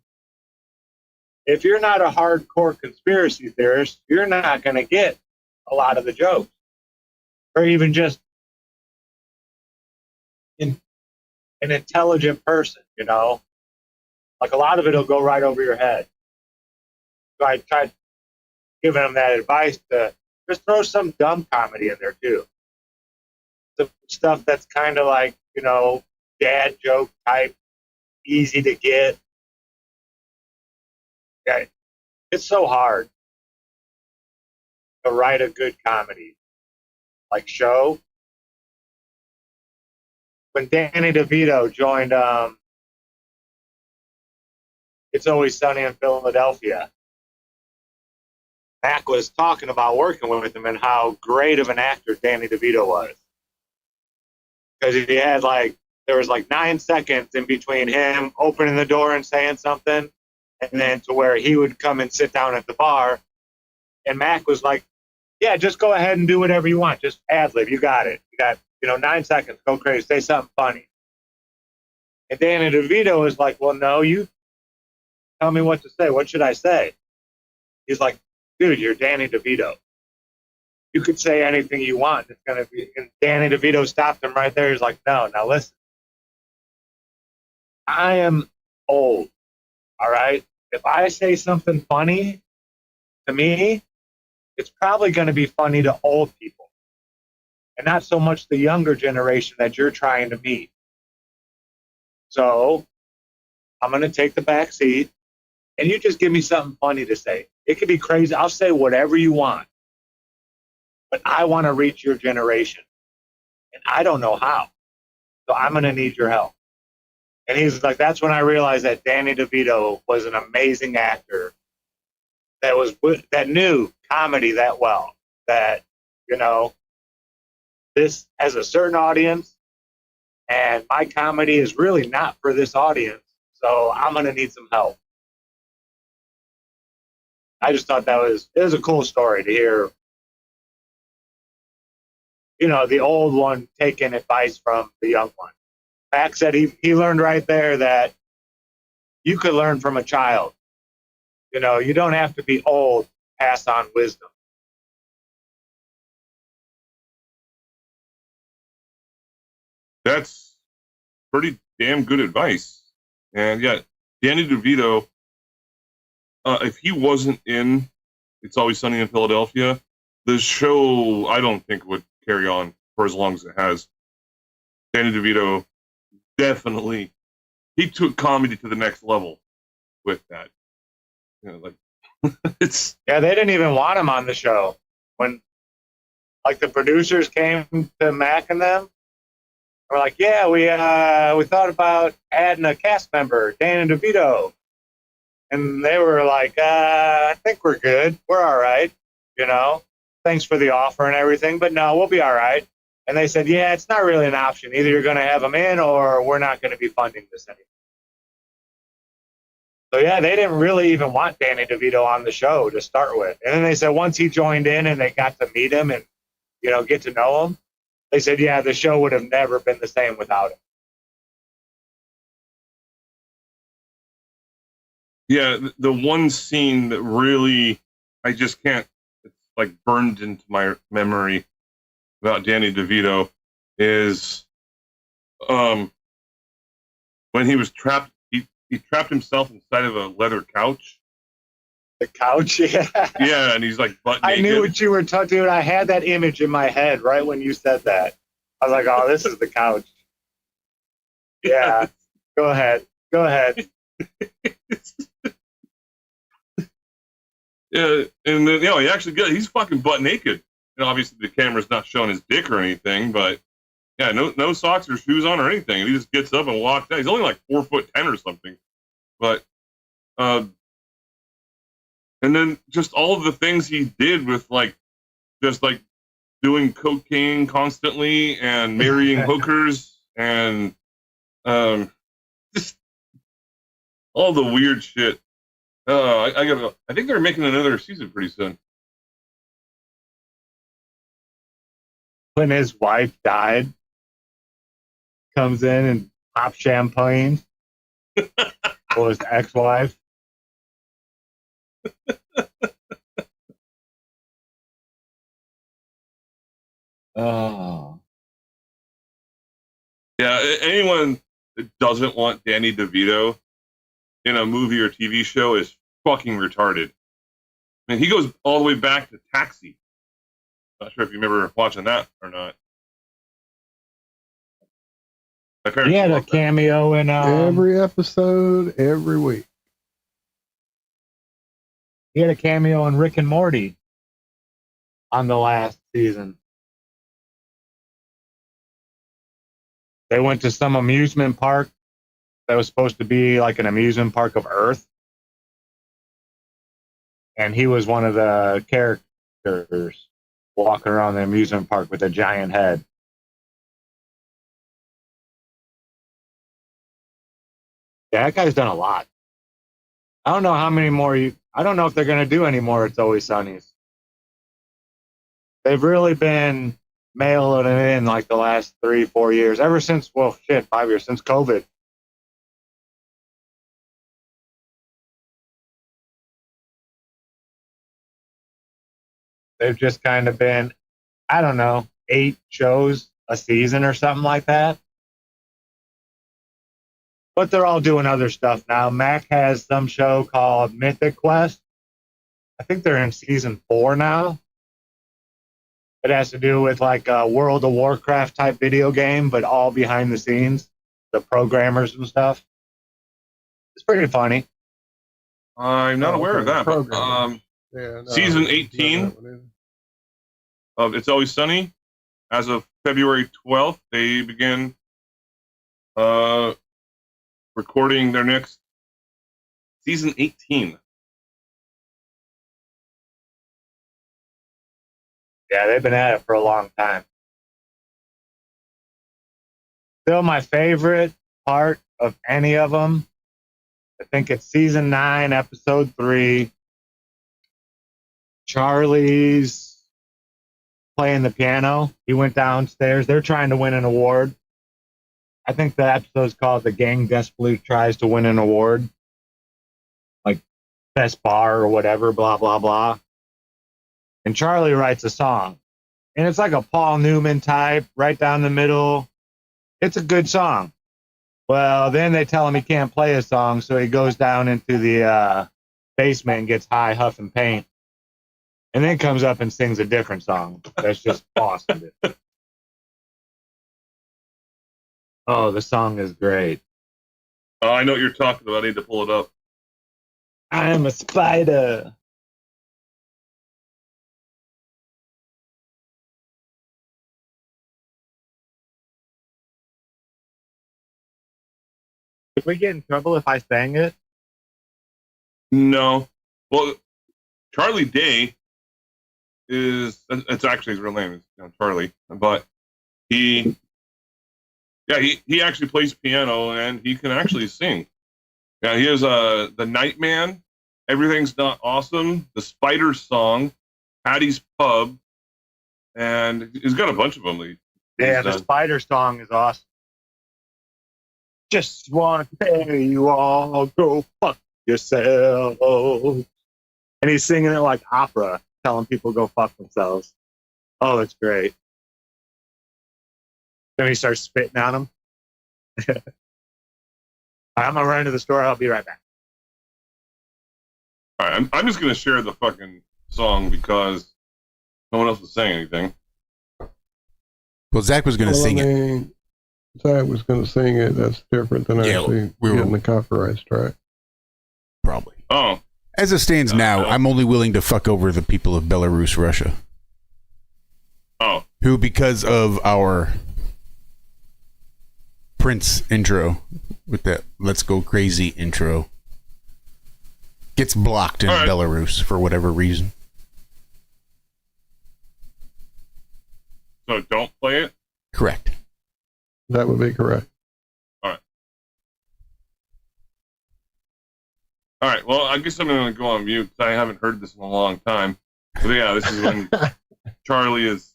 If you're not a hardcore conspiracy theorist, you're not going to get a lot of the jokes, or even just an intelligent person, you know? Like a lot of it will go right over your head. So I tried giving them that advice to just throw some dumb comedy in there too. Some stuff that's kind of like, you know, dad joke type, easy to get. Yeah, it's so hard to write a good comedy like Show. When Danny DeVito joined It's Always Sunny in Philadelphia, Mac was talking about working with him and how great of an actor Danny DeVito was. Because he had there was 9 seconds in between him opening the door and saying something, and then to where he would come and sit down at the bar. And Mac was like, yeah, just go ahead and do whatever you want. Just ad-lib. You got it. You got, 9 seconds. Go crazy. Say something funny. And Danny DeVito was like, well, no, you tell me what to say. What should I say? He's like, dude, you're Danny DeVito. You could say anything you want. It's going to be. And Danny DeVito stopped him right there. He's like, no, now listen. I am old. All right? If I say something funny to me, it's probably going to be funny to old people and not so much the younger generation that you're trying to meet. So I'm going to take the back seat and you just give me something funny to say. It could be crazy. I'll say whatever you want, but I want to reach your generation and I don't know how. So I'm going to need your help. And he's like, that's when I realized that Danny DeVito was an amazing actor that knew comedy that well, that, this has a certain audience and my comedy is really not for this audience. So I'm going to need some help. I just thought it was a cool story to hear, the old one taking advice from the young one. Max said he learned right there that you could learn from a child. You don't have to be old to pass on wisdom. That's pretty damn good advice. And yeah, Danny DeVito, if he wasn't in It's Always Sunny in Philadelphia, the show, I don't think, would carry on for as long as it has. Danny DeVito definitely, he took comedy to the next level with that. It's... Yeah, they didn't even want him on the show. When, the producers came to Mac and them, we're like, yeah, we thought about adding a cast member, Danny DeVito. And they were like, I think we're good. We're all right. Thanks for the offer and everything, but no, we'll be all right. And they said, yeah, it's not really an option. Either you're going to have him in or we're not going to be funding this anymore. So, yeah, they didn't really even want Danny DeVito on the show to start with. And then they said once he joined in and they got to meet him and, get to know him, they said, yeah, the show would have never been the same without him. Yeah, the one scene that really, I just can't, it's like burned into my memory about Danny DeVito is when he was trapped, he trapped himself inside of a leather couch. The couch, yeah. Yeah, and he's like butt I naked. knew what you were talking about. I had that image in my head right when you said that. I was like, oh, this is the couch. Yeah. Go ahead. Yeah, and then, he actually he's fucking butt naked. And obviously the camera's not showing his dick or anything, but yeah, no socks or shoes on or anything. And he just gets up and walks out. He's only like 4'10" or something. But and then just all of the things he did with just doing cocaine constantly and marrying hookers and just all the weird shit. I think they're making another season pretty soon. When his wife died, comes in and pops champagne for his ex-wife. Oh. Yeah, anyone that doesn't want Danny DeVito in a movie or TV show is fucking retarded. I mean, he goes all the way back to Taxi. Not sure if you remember watching that or not. My parents He had a cameo in every episode, every week. He had a cameo in Rick and Morty on the last season. They went to some amusement park that was supposed to be like an amusement park of Earth. And he was one of the characters walking around the amusement park with a giant head. Yeah, that guy's done a lot. I don't know how many more I don't know if they're going to do any more It's Always Sunnies. They've really been mailing it in like the last 3-4 years. Ever since, 5 years, since COVID. They've just kind of been, 8 shows a season or something like that. But they're all doing other stuff now. Mac has some show called Mythic Quest. I think they're in season 4 now. It has to do with like a World of Warcraft type video game, but all behind the scenes, the programmers and stuff. It's pretty funny. I'm not aware of that. But, season 18 of It's Always Sunny, as of February 12th, they begin recording their next season 18. Yeah, they've been at it for a long time. Still my favorite part of any of them. I think it's season 9, episode 3. Charlie's playing the piano. He went downstairs. They're trying to win an award. I think the episode's called The Gang Desperately Tries to Win an Award. Like best bar or whatever, blah, blah, blah. And Charlie writes a song. And it's like a Paul Newman type, right down the middle. It's a good song. Well, then they tell him he can't play a song, so he goes down into the basement and gets high, huffing paint. And then comes up and sings a different song. That's just awesome. Oh, the song is great. Oh, I know what you're talking about. I need to pull it up. I'm a spider. Did we get in trouble if I sang it? No. Well, Charlie Day it's actually his real name, is Charlie, but he actually plays piano and he can actually sing. Yeah, he has the Nightman, Everything's Not Awesome, the Spider Song, Patty's Pub, and he's got a bunch of them. The Spider Song is awesome. Just want to tell you all, go fuck yourself. And he's singing it like opera, telling people to go fuck themselves. Oh, it's great. Then he starts spitting on them. I'm gonna run to the store. I'll be right back. All right, I'm just gonna share the fucking song because no one else was saying anything. Well, Zach was gonna sing it. Zack was going to sing it. That's different than actually getting the copyright strike. Probably. Oh. As it stands now, I'm only willing to fuck over the people of Belarus, Russia. Oh. Who, because of our Prince intro, with that Let's Go Crazy intro, gets blocked in Belarus for whatever reason. So don't play it? Correct. That would be correct. All right. Well, I guess I'm going to go on mute because I haven't heard this in a long time. But yeah, this is when Charlie is,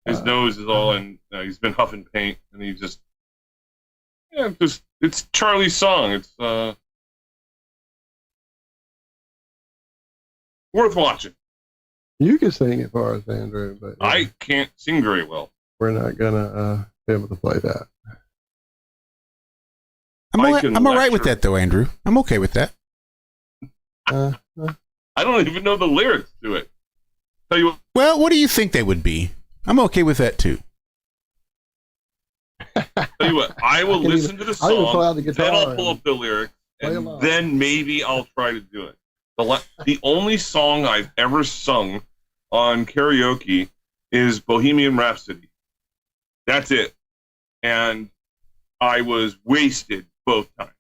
his nose is all in, he's been huffing paint, and he just, it's Charlie's song. It's worth watching. You can sing it for us, Andrew, but I can't sing very well. We're not gonna be able to play that. I'm all right with that, though, Andrew. I'm okay with that. I don't even know the lyrics to it. Tell you what. Well, what do you think they would be? I'm okay with that too. Tell you what, I will listen to the song, then I'll pull up the lyrics, and then maybe I'll try to do it. The only song I've ever sung on karaoke is Bohemian Rhapsody. That's it. And I was wasted both times.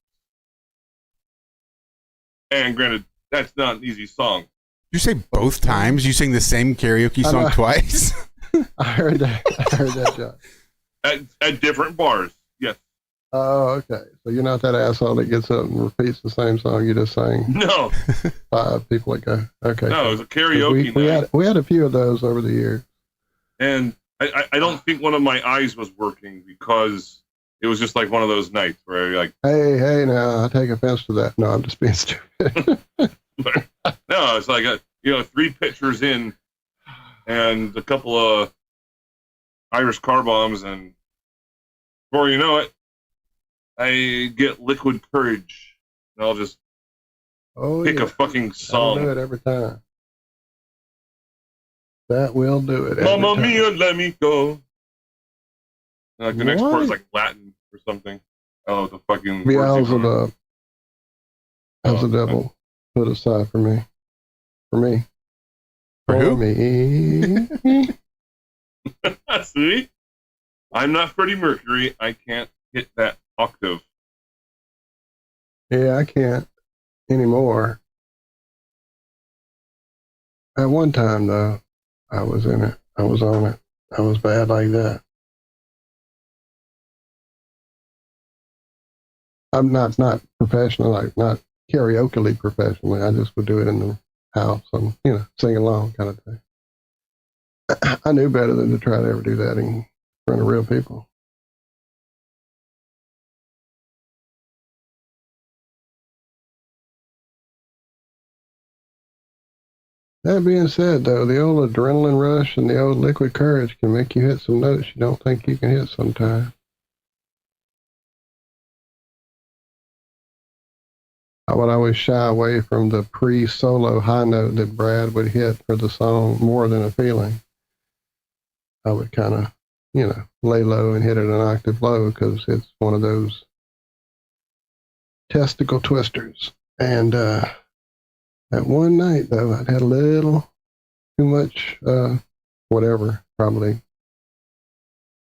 And granted, that's not an easy song. You say both times? You sing the same karaoke song twice? I heard that, John. At different bars, yes. Oh, okay. So you're not that asshole that gets up and repeats the same song you just sang. No. 5 people ago. Okay. No, it was a karaoke night. We had a few of those over the years. And I don't think one of my eyes was working because it was just like one of those nights where you're like, hey, now I take offense to that. No, I'm just being stupid. No, it's like 3 pitchers in and a couple of Irish car bombs, and before you know it, I get liquid courage, and I'll just pick a fucking song. I'll do it every time. That will do it. Mamma mia, let me go. And like the next part is like Latin or something. Oh, the fucking Beelzebub. How's the devil put aside for me? For me. For who? Me. See? I'm not Freddie Mercury. I can't hit that octave. Yeah, I can't anymore. At one time, though, I was in it. I was on it. I was bad like that. I'm not professional, like not karaoke professionally. I just would do it in the house and, sing along kind of thing. I knew better than to try to ever do that in front of real people. That being said, though, the old adrenaline rush and the old liquid courage can make you hit some notes you don't think you can hit sometimes. I would always shy away from the pre-solo high note that Brad would hit for the song More Than a Feeling. I would kind of, lay low and hit it an octave low because it's one of those testicle twisters. And that one night, though, I'd had a little too much, whatever, probably.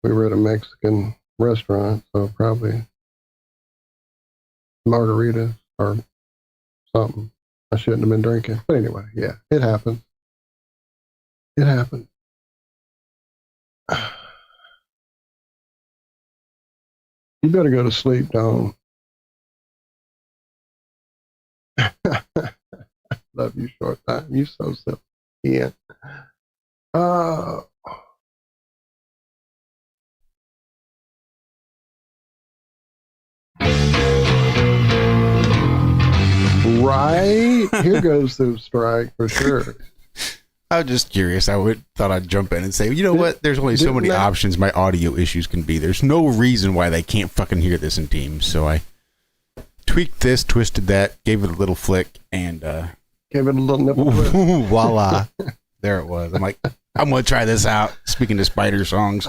We were at a Mexican restaurant, so probably margaritas or something. I shouldn't have been drinking. But anyway, yeah, it happened. It happened. You better go to sleep, Dawn. Love you, short time. You so silly. Yeah. Right? Here goes the strike for sure. I was just curious. Thought I'd jump in and say, you know what? There's only so many options my audio issues can be. There's no reason why they can't fucking hear this in Teams. So I tweaked this, twisted that, gave it a little flick, and gave it a little nipple twist. Voila. There it was. I'm like, I'm going to try this out. Speaking to spider songs,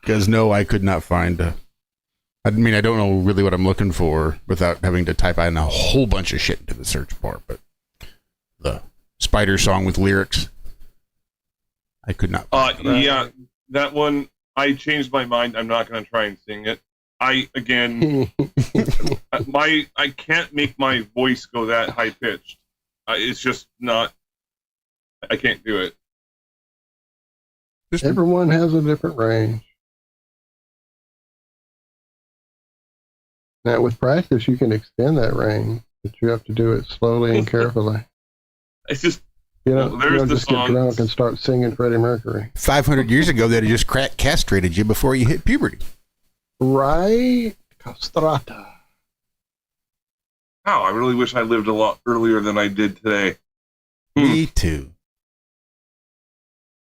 because no, I could not find I mean, I don't know really what I'm looking for without having to type in a whole bunch of shit into the search bar, but the spider song with lyrics, I could not. Yeah, that one, I changed my mind. I'm not going to try and sing it. I can't make my voice go that high pitched. It's just not, I can't do it. Everyone has a different range. Now, with practice, you can extend that range, but you have to do it slowly and carefully. It's just, you don't just get drunk and start singing Freddie Mercury. 500 years ago, they'd have just castrated you before you hit puberty. Right? Castrata. Wow, I really wish I lived a lot earlier than I did today. Me too.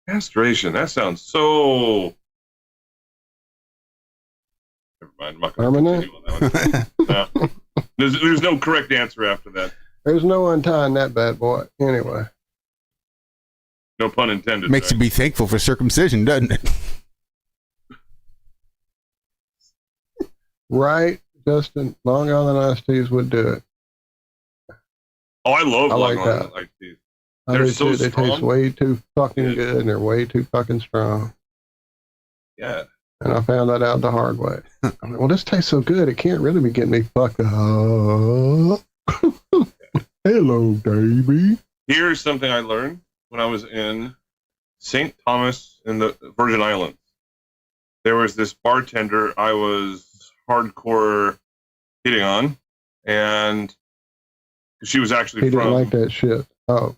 Castration, that sounds so... Never mind, I'm not going to continue on that one. There's no correct answer after that. There's no untying that bad boy. Anyway. No pun intended. Makes you be thankful for circumcision, doesn't it? Right, Justin. Long Island iced teas would do it. Oh, I love like Long Island iced teas. They're so strong. They taste way too fucking good, and they're way too fucking strong. Yeah. And I found that out the hard way. I mean, well, this tastes so good, it can't really be getting me fucked up. Hello, baby. Here's something I learned when I was in St. Thomas in the Virgin Islands. There was this bartender I was hardcore hitting on, and she was actually he didn't like that shit. Oh.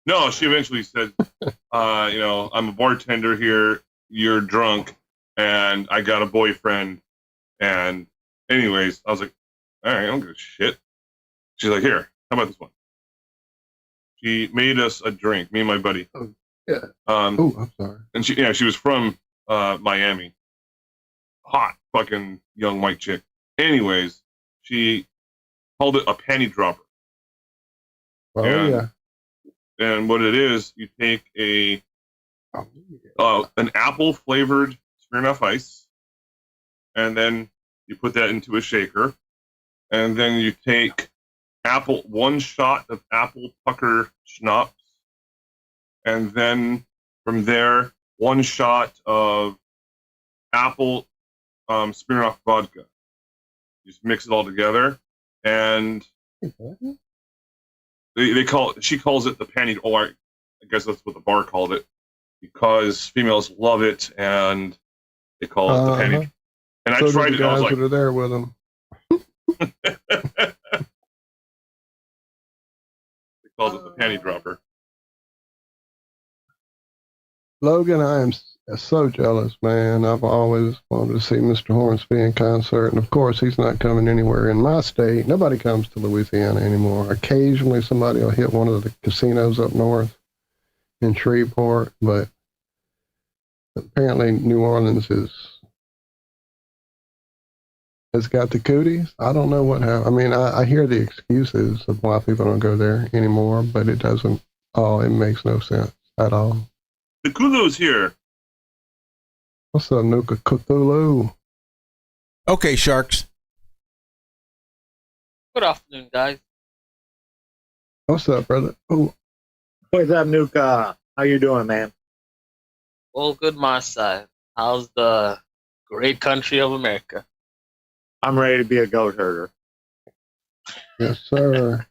No, she eventually said, I'm a bartender here, you're drunk, and I got a boyfriend. And anyways, I was like, all right, I don't give a shit. She's like, here, how about this one? She made us a drink, me and my buddy. Oh, yeah. I'm sorry. And she was from Miami. Hot fucking young white chick. Anyways, she called it a panty dropper. Oh, And what it is, you take an apple flavored Smirnoff Ice, and then you put that into a shaker, and then you take one shot of apple pucker schnapps, and then from there, one shot of apple Smirnoff vodka. You just mix it all together, and she calls it the panty. Oh, I guess that's what the bar called it, because females love it, and they call it the panty. And I tried it. I was like, that are there with them. They called it the panty dropper. Logan, I am so jealous, man. I've always wanted to see Mr. Hornsby in concert, and of course, he's not coming anywhere in my state. Nobody comes to Louisiana anymore. Occasionally, somebody will hit one of the casinos up north in Shreveport, but apparently, New Orleans has got the cooties. I don't know what happened. I mean, I hear the excuses of why people don't go there anymore, but it doesn't. It makes no sense at all. The Cthulhu's here. What's up, Nuka Cthulhu? Okay, Sharks. Good afternoon, guys. What's up, brother? Oh, what's up, Nuka? How you doing, man? All good, my side. How's the great country of America? I'm ready to be a goat herder. Yes, sir.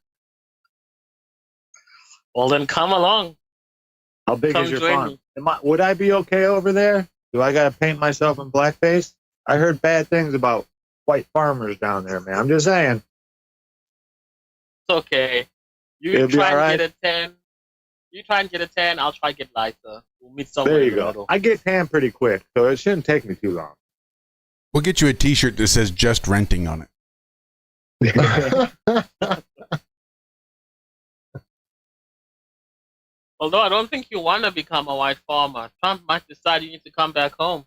Well, then come along. How big is your farm? Would I be okay over there? Do I got to paint myself in blackface? I heard bad things about white farmers down there, man. I'm just saying. It's okay. You try and get a 10. You try and get a 10. I'll try and get lighter. We'll meet somewhere. There you go. I get tan pretty quick, so it shouldn't take me too long. We'll get you a T-shirt that says "Just Renting" on it. Although I don't think you want to become a white farmer. Trump might decide you need to come back home.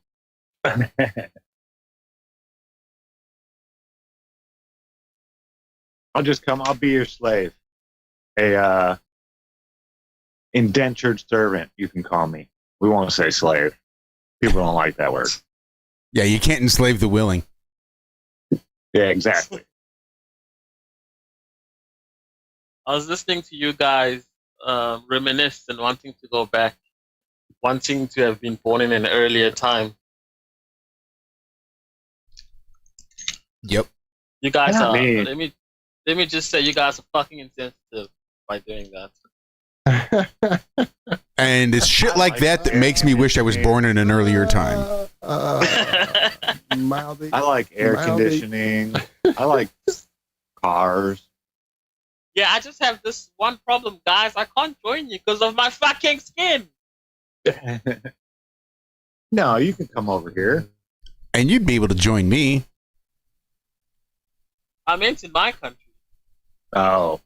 I'll just come. I'll be your slave. A indentured servant, you can call me. We won't say slave. People don't like that word. Yeah, you can't enslave the willing. Yeah, exactly. I was listening to you guys reminisce and wanting to go back, wanting to have been born in an earlier time. Yep. You guys Not are. me. Let me just say, you guys are fucking insensitive by doing that. And it's shit like that makes me wish I was born in an earlier time. I like air conditioning. I like cars. Yeah, I just have this one problem, guys. I can't join you because of my fucking skin. No, you can come over here. And you'd be able to join me. I meant in my country. Oh.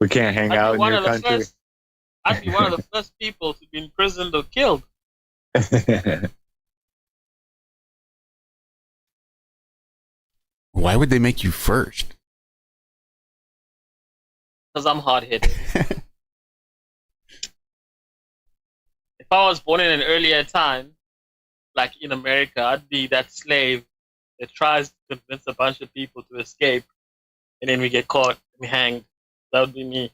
We can't hang out in your country. I'd be one of the first people to be imprisoned or killed. Why would they make you first? Because I'm hard-headed. If I was born in an earlier time, like in America, I'd be that slave that tries to convince a bunch of people to escape, and then we get caught and we hanged. That would be me.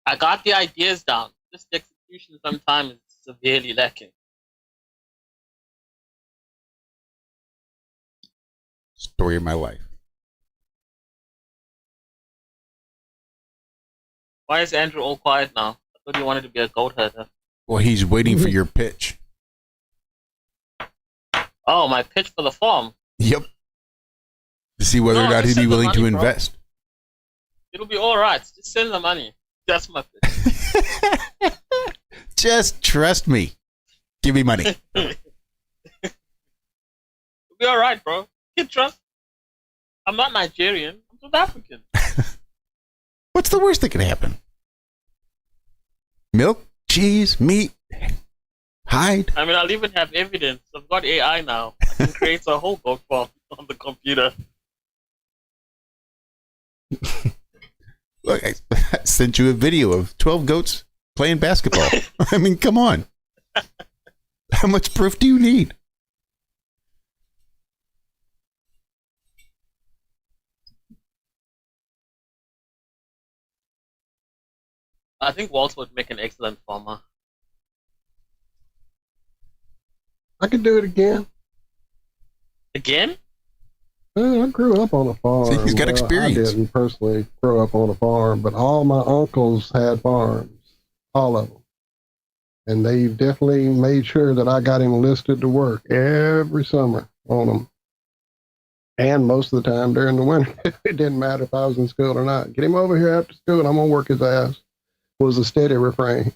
I got the ideas down. Just the execution sometimes is severely lacking. Story of my life. Why is Andrew all quiet now? I thought he wanted to be a goat herder. Well, he's waiting for your pitch. Oh, my pitch for the farm. Yep. To see whether or not he'd be willing to invest. Bro. It'll be all right. Just send the money. That's my pitch. Just trust me. Give me money. It'll be all right, bro. You can trust. I'm not Nigerian. I'm South African. What's the worst that could happen? Milk, cheese, meat, hide. I mean, I'll even have evidence. I've got AI now. I can create a whole dog farm on the computer. Look, I sent you a video of 12 goats playing basketball. I mean, come on. How much proof do you need? I think Walt would make an excellent farmer. I could do it again. Again? I grew up on a farm. See, he's got experience. I didn't personally grow up on a farm, but all my uncles had farms, all of them. And they definitely made sure that I got enlisted to work every summer on them. And most of the time during the winter, it didn't matter if I was in school or not. Get him over here after school and I'm going to work his ass, was a steady refrain.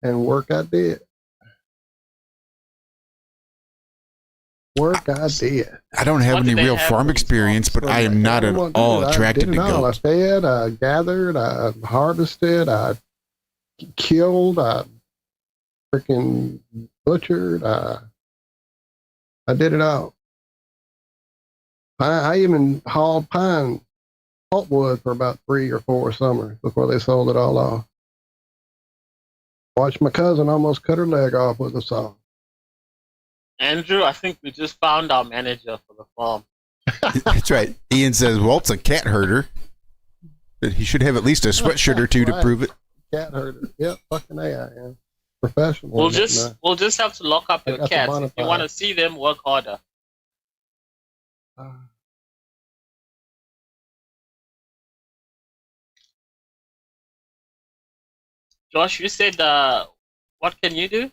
And work I did. Work I did. I don't have any real farm experience, but I am not at all attracted to goats. I fed, I gathered, I harvested, I killed, I freaking butchered, I did it all. I even hauled pulpwood for about 3 or 4 summers before they sold it all off. Watched my cousin almost cut her leg off with a saw. Andrew, I think we just found our manager for the farm. That's right. Ian says Walt's a cat herder. He should have at least a sweatshirt or two to prove it. Cat herder. Yep, fucking A, I am. Professional. We'll just have to lock up your cats. If you want to see them, work harder. Josh, you said, what can you do?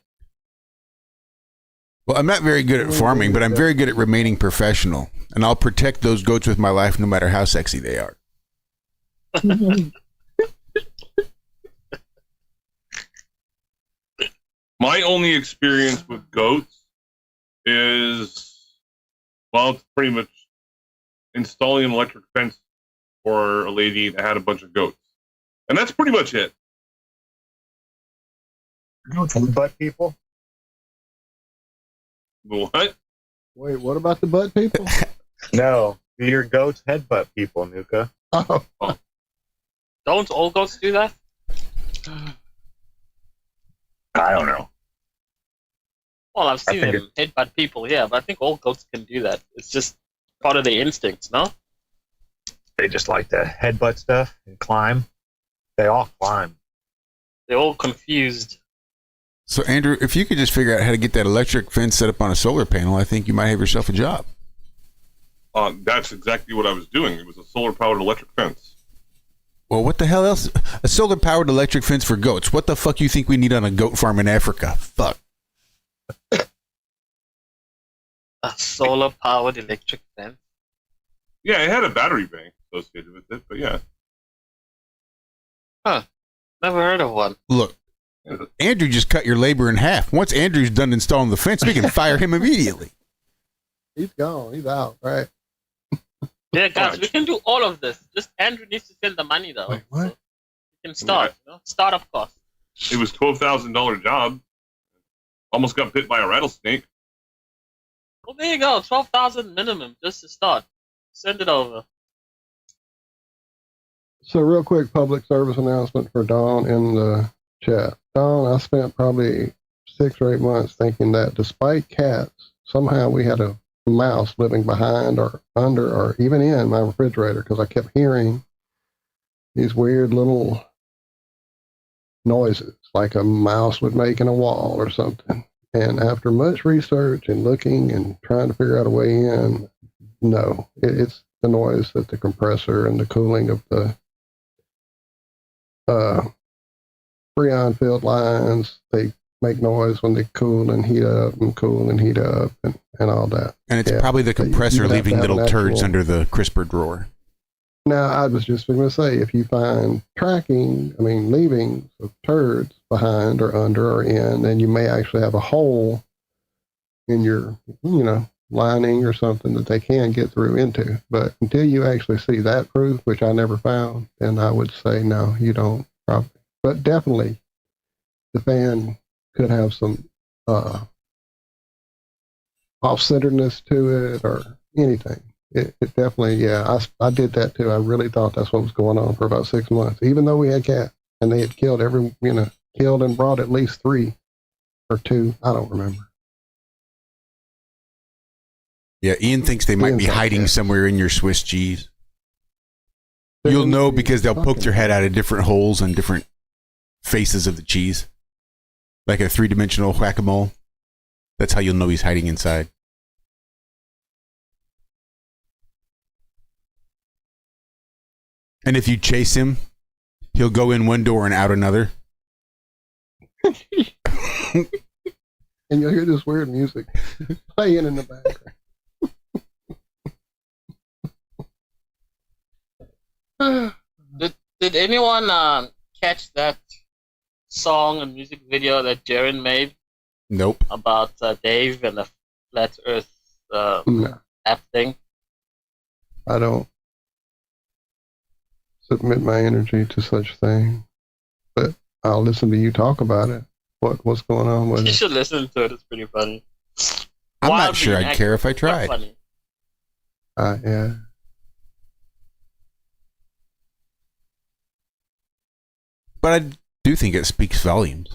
Well, I'm not very good at farming, but I'm very good at remaining professional. And I'll protect those goats with my life no matter how sexy they are. My only experience with goats is, well, it's pretty much installing an electric fence for a lady that had a bunch of goats. And that's pretty much it. Goats headbutt people? What? Wait, what about the butt people? No, your goats headbutt people, Nuka. Oh. Don't all goats do that? I don't know. Well, I've seen them headbutt people, yeah, but I think all goats can do that. It's just part of their instincts, no? They just like to headbutt stuff and climb. They all climb. They're all confused. So, Andrew, if you could just figure out how to get that electric fence set up on a solar panel, I think you might have yourself a job. That's exactly what I was doing. It was a solar-powered electric fence. Well, what the hell else? A solar-powered electric fence for goats. What the fuck you think we need on a goat farm in Africa? Fuck. A solar-powered electric fence? Yeah, it had a battery bank associated with it, but yeah. Huh. Never heard of one. Look, Andrew just cut your labor in half. Once Andrew's done installing the fence, we can fire him immediately. He's gone. He's out, right? Yeah, guys, we can do all of this. Just Andrew needs to send the money, though. Wait, what? So we can start, startup cost. It was $12,000 job. Almost got bit by a rattlesnake. Well, there you go. 12,000 minimum just to start. Send it over. So real quick, public service announcement for Dawn in the chat. Dawn, I spent probably 6 or 8 months thinking that despite cats, somehow we had a mouse living behind or under or even in my refrigerator because I kept hearing these weird little noises like a mouse would make in a wall or something. And after much research and looking and trying to figure out a way in, no, it's the noise that the compressor and the cooling of the Freon filled lines, they make noise when they cool and heat up and cool and heat up and all that. And it's probably the compressor leaving little turds under the crisper drawer. Now, I was just going to say, if you find leavings of turds behind or under or in, then you may actually have a hole in your, lining or something that they can get through into. But until you actually see that proof, which I never found, then I would say, no, you don't probably. But definitely, the fan could have some off-centeredness to it or anything. It definitely, yeah, I did that too. I really thought that's what was going on for about 6 months, even though we had cats and they had killed killed and brought at least 3 or 2. I don't remember. Yeah, Ian thinks they might be hiding somewhere in your Swiss cheese. You'll know because they'll poke their head out of different holes and different faces of the cheese. Like a 3-dimensional whack-a-mole. That's how you'll know he's hiding inside. And if you chase him, he'll go in one door and out another. And you'll hear this weird music playing in the background. Did anyone catch that song and music video that Jaren made? Nope. About Dave and the Flat Earth app thing? I don't submit my energy to such thing, but I'll listen to you talk about it. What's going on with it? You should listen to it. It's pretty funny. I'm not sure I'd care if I tried. Funny. Yeah. But I do think it speaks volumes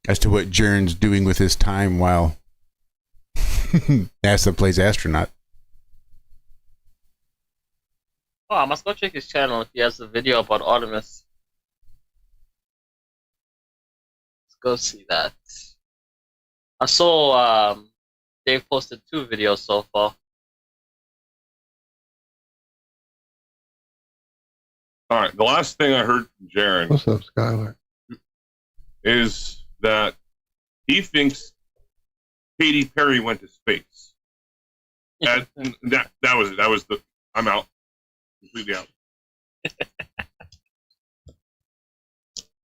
as to what Jaren's doing with his time while NASA plays astronaut. Oh, I must go check his channel if he has a video about Artemis. Let's go see that. I saw Dave posted 2 videos so far. All right, the last thing I heard from Jaren. What's up, Skylar? Is that he thinks Katy Perry went to space. That was it. That was the. I'm out. Completely out.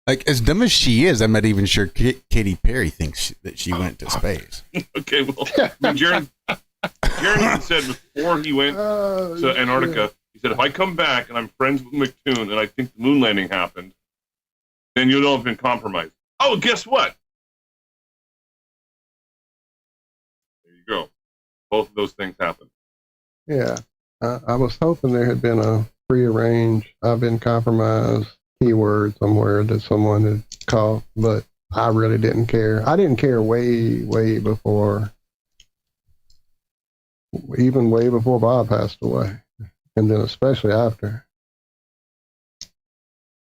Like, as dumb as she is, I'm not even sure Katy Perry thinks that she went to space. Okay, well, I mean, Jaron even said before he went to Antarctica, he said, if I come back and I'm friends with McToon and I think the moon landing happened, then you'll have been compromised. Oh, guess what? There you go. Both of those things happened. Yeah. I was hoping there had been a prearranged, I've been compromised keyword somewhere that someone had caught, but I really didn't care. I didn't care way before, even way before Bob passed away, and then especially after.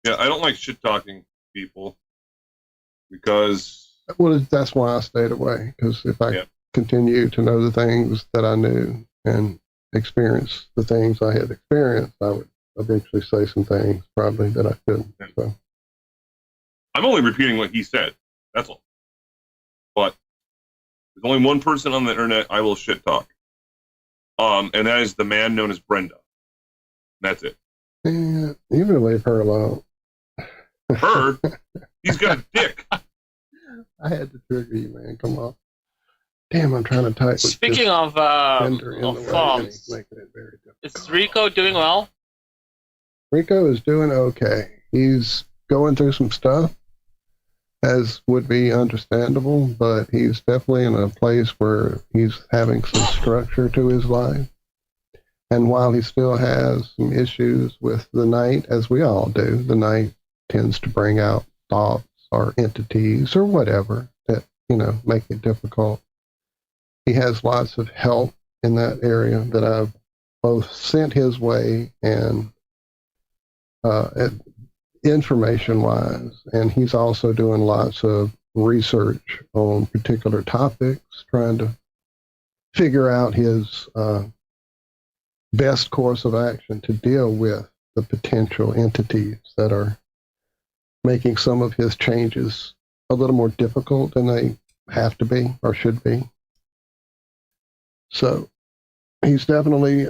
Yeah, I don't like shit talking people because. Well, that's why I stayed away, because if I continue to know the things that I knew and experience the things I had experienced, I would eventually say some things probably that I couldn't. So. I'm only repeating what he said. That's all. But there's only one person on the internet I will shit talk. And that is the man known as Brenda. That's it. Yeah, you can leave her alone. Her? He's got a dick. I had to trigger you, man. Come on. Damn, I'm trying to type. Speaking of farms, is Rico doing well? Rico is doing okay. He's going through some stuff, as would be understandable, but he's definitely in a place where he's having some structure to his life. And while he still has some issues with the night, as we all do, the night tends to bring out thoughts or entities or whatever that, make it difficult. He has lots of help in that area that I've both sent his way and information-wise, and he's also doing lots of research on particular topics, trying to figure out his best course of action to deal with the potential entities that are making some of his changes a little more difficult than they have to be or should be. So he's definitely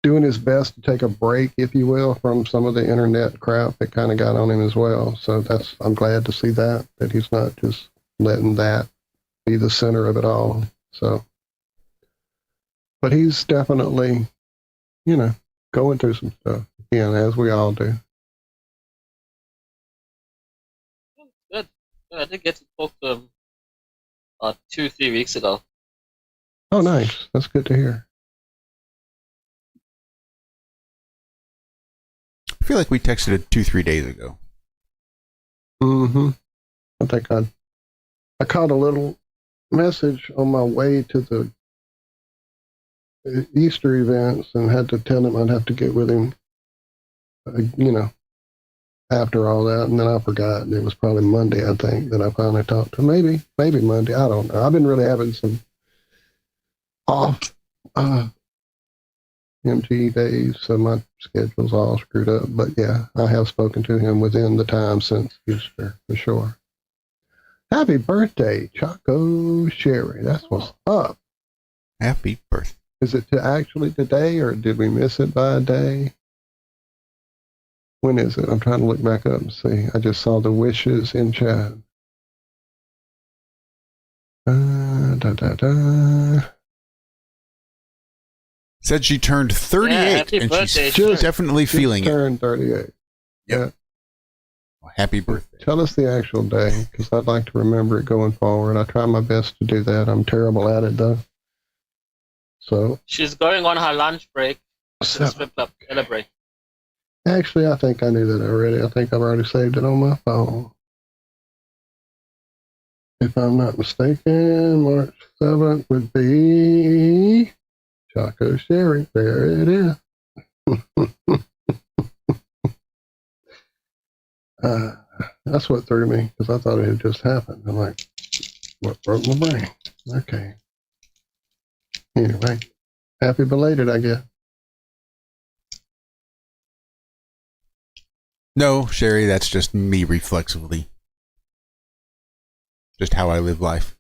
doing his best to take a break, if you will, from some of the internet crap that kind of got on him as well. So I'm glad to see that he's not just letting that be the center of it all. So, but he's definitely, going through some stuff again, as we all do. Good. I did get to talk to him 2-3 weeks ago. Oh, nice. That's good to hear. I feel like we texted it 2-3 days ago. Mm-hmm. I think I caught a little message on my way to the Easter events and had to tell him I'd have to get with him, after all that. And then I forgot. And it was probably Monday, I think, that I finally talked to him. Maybe Monday. I don't know. I've been really having some off MG days, so my schedule's all screwed up. But yeah, I have spoken to him within the time since Easter, for sure. Happy birthday, Choco Sherry. That's what's up. Happy birthday. Is it actually today, or did we miss it by a day? When is it? I'm trying to look back up and see. I just saw the wishes in chat. Said she turned 38, and she's just definitely feeling it. Turned 38. Yeah. Well, happy birthday. Tell us the actual day, because I'd like to remember it going forward. I try my best to do that. I'm terrible at it, though. So she's going on her lunch break to the strip club. Celebrate. Actually, I think I knew that already. I think I've already saved it on my phone. If I'm not mistaken, March 7th would be Choco Sherry. There it is. That's what threw me, because I thought it had just happened. I'm like, what broke my brain? Okay. Anyway, happy belated, I guess. No, Sherry, that's just me reflexively. Just how I live life.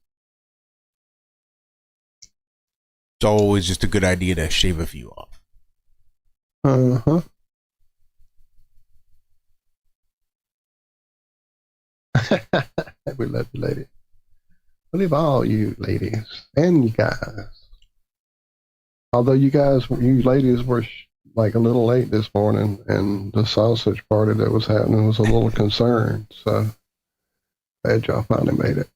It's always just a good idea to shave a few off. Uh-huh. We love you, lady. We love all you ladies and you guys. Although you ladies were like a little late this morning, and the sausage party that was happening was a little concerned. So glad y'all finally made it.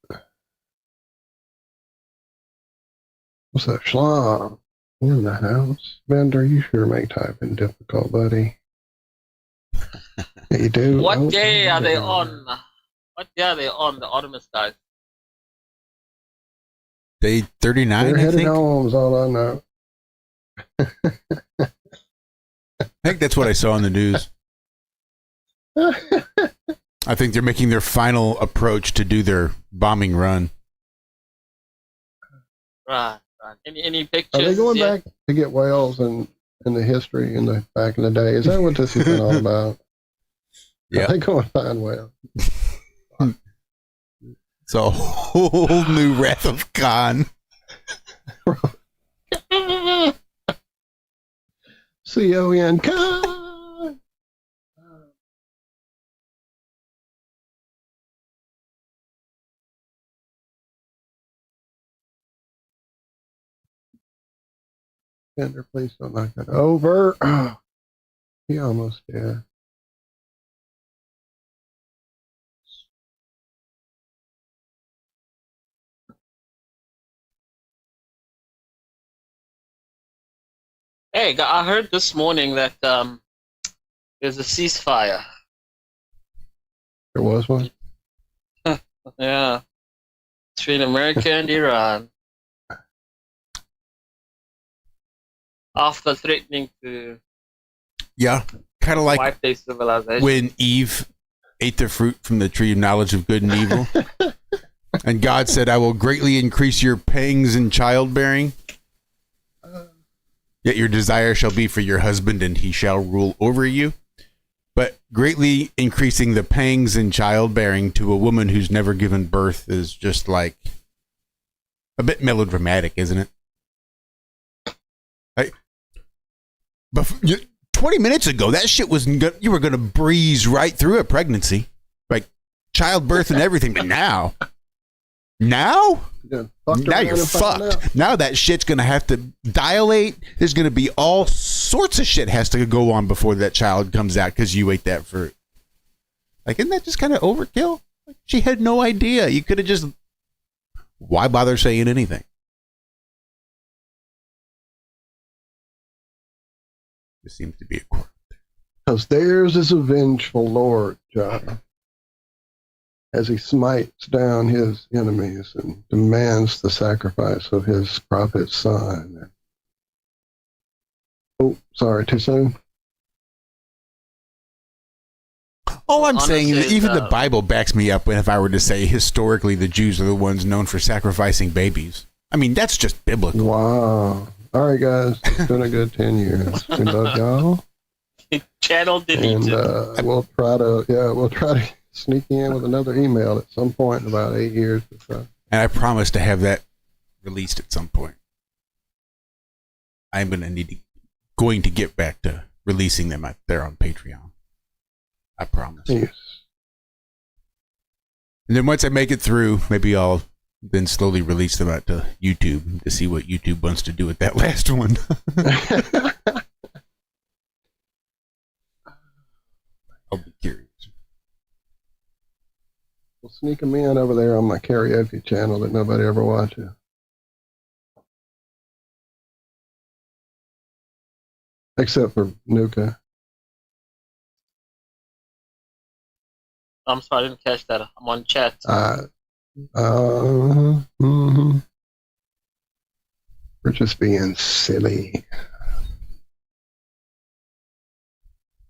What's up, Schlong? You in the house? Bender, you sure make typing difficult, buddy. Yeah, you do. What day are they on? What day are they on, the Artemis guys? Day 39, They're I headed think. home is all I know. I think that's what I saw in the news. I think they're making their final approach to do their bombing run. Right. Any pictures? Are they going back to get whales and in the history back in the day? Is that what this has been all about? Yeah. Are they going to find whales? It's a whole new Wrath of Khan. C-O-N Khan. Bender, please don't knock that over. Oh, he almost did. Hey, I heard this morning that there's a ceasefire. There was one? Yeah. Between America and Iran. After threatening to Yeah, kind of like wipe their civilization. when Eve ate the fruit from the tree of knowledge of good and evil. And God said, I will greatly increase your pangs in childbearing. Yet your desire shall be for your husband, and he shall rule over you. But greatly increasing the pangs in childbearing to a woman who's never given birth is just like a bit melodramatic, isn't it? But 20 minutes ago, that shit was you were going to breeze right through a pregnancy, like childbirth and everything. But now you're fucked. Now that shit's going to have to dilate. There's going to be all sorts of shit has to go on before that child comes out because you ate that fruit. Like, isn't that just kind of overkill? Like, she had no idea. You could have just. Why bother saying anything? This seems to be a quirk. Because theirs is a vengeful Lord, John, as he smites down his enemies and demands the sacrifice of his prophet's son. Oh, sorry, too soon? All I'm saying is even the Bible backs me up if I were to say historically the Jews are the ones known for sacrificing babies. I mean, that's just biblical. Wow. All right, guys. It's been a good 10 years. We love y'all. Channel deleted. And we'll try to sneak in with another email at some point in about 8 years or so. And I promise to have that released at some point. I'm going to get back to releasing them out there on Patreon. I promise. Yes. And then once I make it through, maybe I'll then slowly release them out to YouTube to see what YouTube wants to do with that last one. I'll be curious. We'll sneak them in over there on my karaoke channel that nobody ever watches. Except for Nuka. I'm sorry, I didn't catch that. I'm on chat. We're just being silly.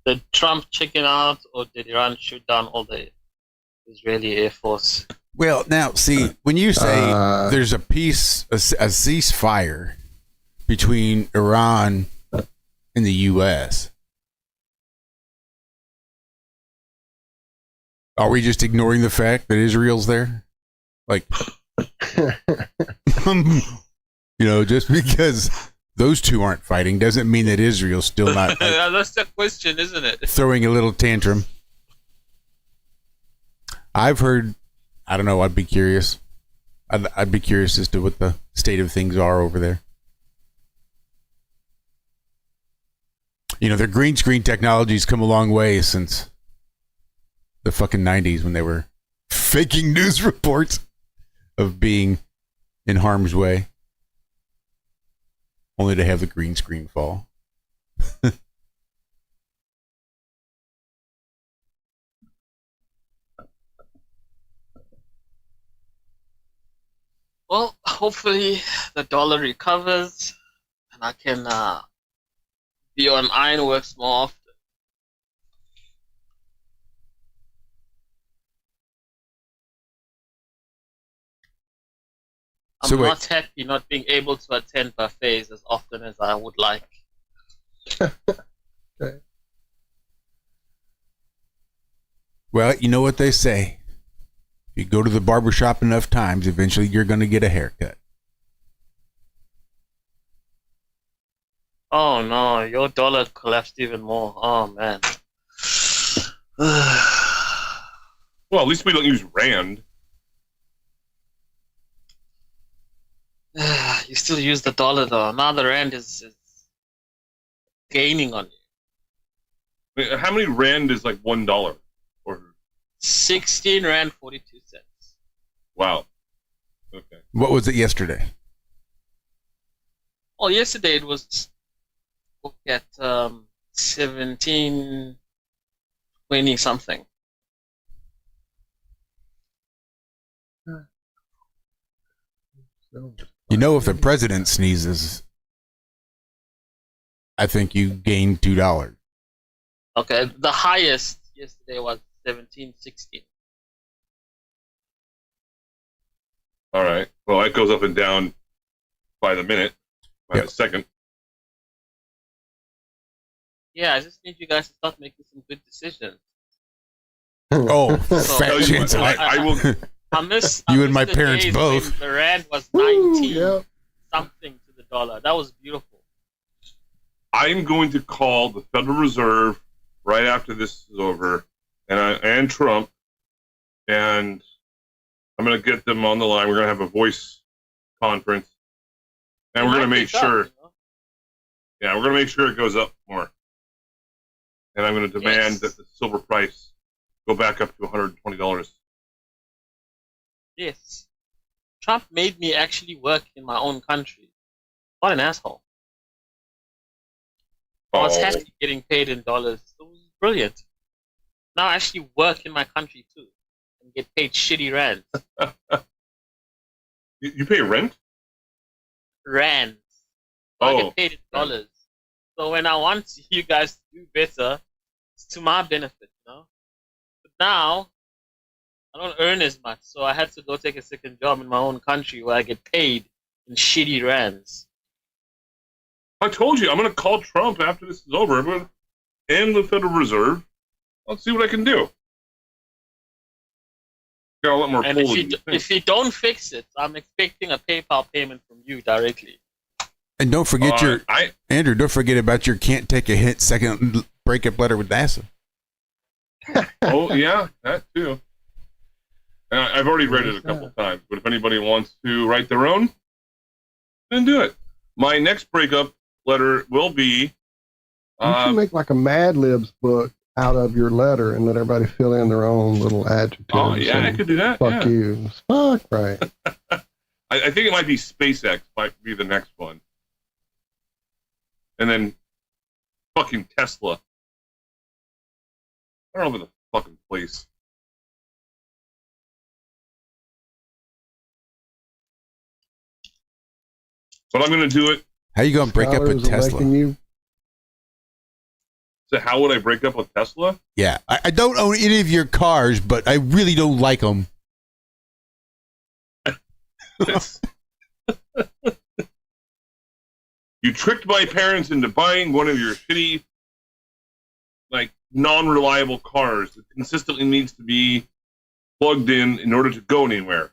Did Trump chicken out, or did Iran shoot down all the Israeli Air Force? Well, now, see, when you say there's a ceasefire between Iran and the U.S., are we just ignoring the fact that Israel's there? Like, just because those two aren't fighting doesn't mean that Israel's still not That's the question, isn't it? throwing a little tantrum. I've heard. I don't know. I'd be curious. I'd be curious as to what the state of things are over there. You know, their green screen technology's come a long way since the fucking 90s when they were faking news reports of being in harm's way, only to have the green screen fall. Well, hopefully the dollar recovers and I can be on IRONWORX more often. I'm not happy not being able to attend buffets as often as I would like. Okay. Well, you know what they say. If you go to the barbershop enough times, eventually you're going to get a haircut. Oh no, your dollar collapsed even more. Oh man. Well, at least we don't use rand. You still use the dollar though. Now the rand is gaining on you. How many rand is like $1? Or 16 rand 42 cents. Wow. Okay. What was it yesterday? Well, yesterday it was at 17.20 something. You know, if the president sneezes, I think you gain $2. Okay, the highest yesterday was 17.16. All right. Well, it goes up and down by the minute, by the second. Yeah, I just need you guys to start making some good decisions. Oh, fat chance. I will. I miss You and my the parents days both. when the rand was 19 something to the dollar. That was beautiful. I'm going to call the Federal Reserve right after this is over, and Trump, and I'm going to get them on the line. We're going to have a voice conference, and we're going to make sure. Yeah, we're going to make sure it goes up more, and I'm going to demand that the silver price go back up to $120. Yes. Trump made me actually work in my own country. What an asshole. I was happy getting paid in dollars. It was brilliant. Now I actually work in my country too and get paid shitty rand. You pay rent? Rand. So I get paid in dollars. So when I want you guys to do better, it's to my benefit, you know? But now, I don't earn as much, so I had to go take a second job in my own country where I get paid in shitty rands. I told you, I'm going to call Trump after this is over, and the Federal Reserve. I'll see what I can do. Got a lot more. And if you don't fix it, I'm expecting a PayPal payment from you directly. And don't forget Andrew, don't forget about your can't take a hint second breakup letter with NASA. Oh, yeah, that too. I've already read it a couple times, but if anybody wants to write their own, then do it. My next breakup letter will be... You should make like a Mad Libs book out of your letter and let everybody fill in their own little adjectives. Oh, yeah, I could do that. Fuck you. Fuck, right. I think it might be SpaceX might be the next one. And then fucking Tesla. I don't know the fucking place. But I'm going to do it. How you going to break up with Tesla? So how would I break up with Tesla? Yeah, I don't own any of your cars, but I really don't like them. You tricked my parents into buying one of your shitty, like, non-reliable cars that consistently needs to be plugged in order to go anywhere.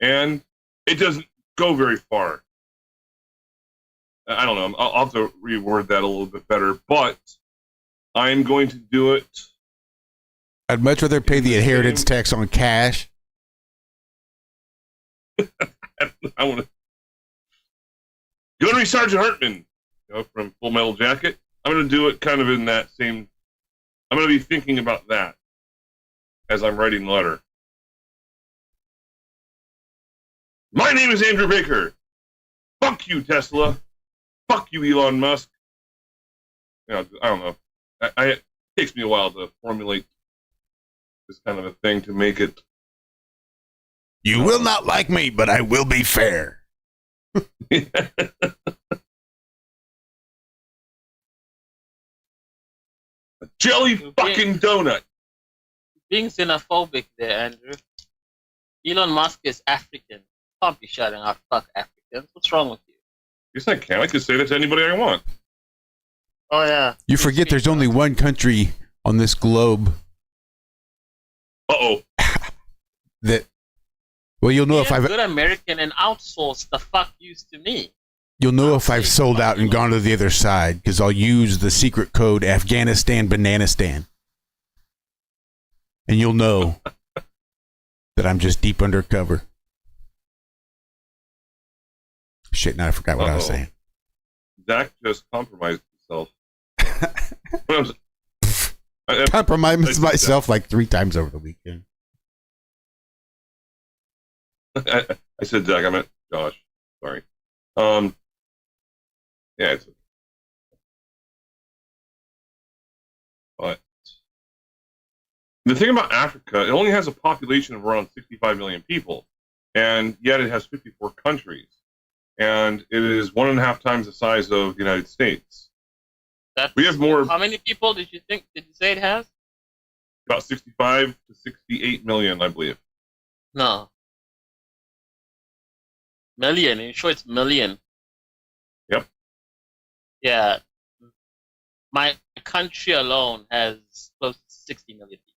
And it doesn't go very far. I don't know. I'll have to reword that a little bit better, but I'm going to do it. I'd much rather pay the inheritance tax on cash. I want to. Gunnery Sergeant Hartman, from Full Metal Jacket. I'm going to do it kind of in that same. I'm going to be thinking about that as I'm writing the letter. My name is Andrew Baker. Fuck you, Tesla. Fuck you, Elon Musk. I don't know. It takes me a while to formulate this kind of a thing to make it. You will not like me, but I will be fair. A jelly fucking donut. Being xenophobic there, Andrew. Elon Musk is African. Can't be shouting out fuck Africans. What's wrong with you? Yes, I can. I can say that to anybody I want. Oh, yeah. You forget there's only one country on this globe. Uh-oh. That. Well, you'll know if I've. Good American and outsource the fuck yous to me. You'll know if I've sold out and gone to the other side, because I'll use the secret code Afghanistan Bananistan. And you'll know that I'm just deep undercover. Shit, now I forgot what I was saying. Zack just compromised himself. Compromised myself like 3 times over the weekend. I said Zack, I meant Josh. Sorry. Yeah, it's okay. But the thing about Africa, it only has a population of around 65 million people, and yet it has 54 countries, and it is 1.5 times the size of the United States. We have more. How many people did you say it has? About 65 to 68 million, I believe. No. Million. Are you sure it's million? Yep. Yeah. My country alone has close to 60 million people.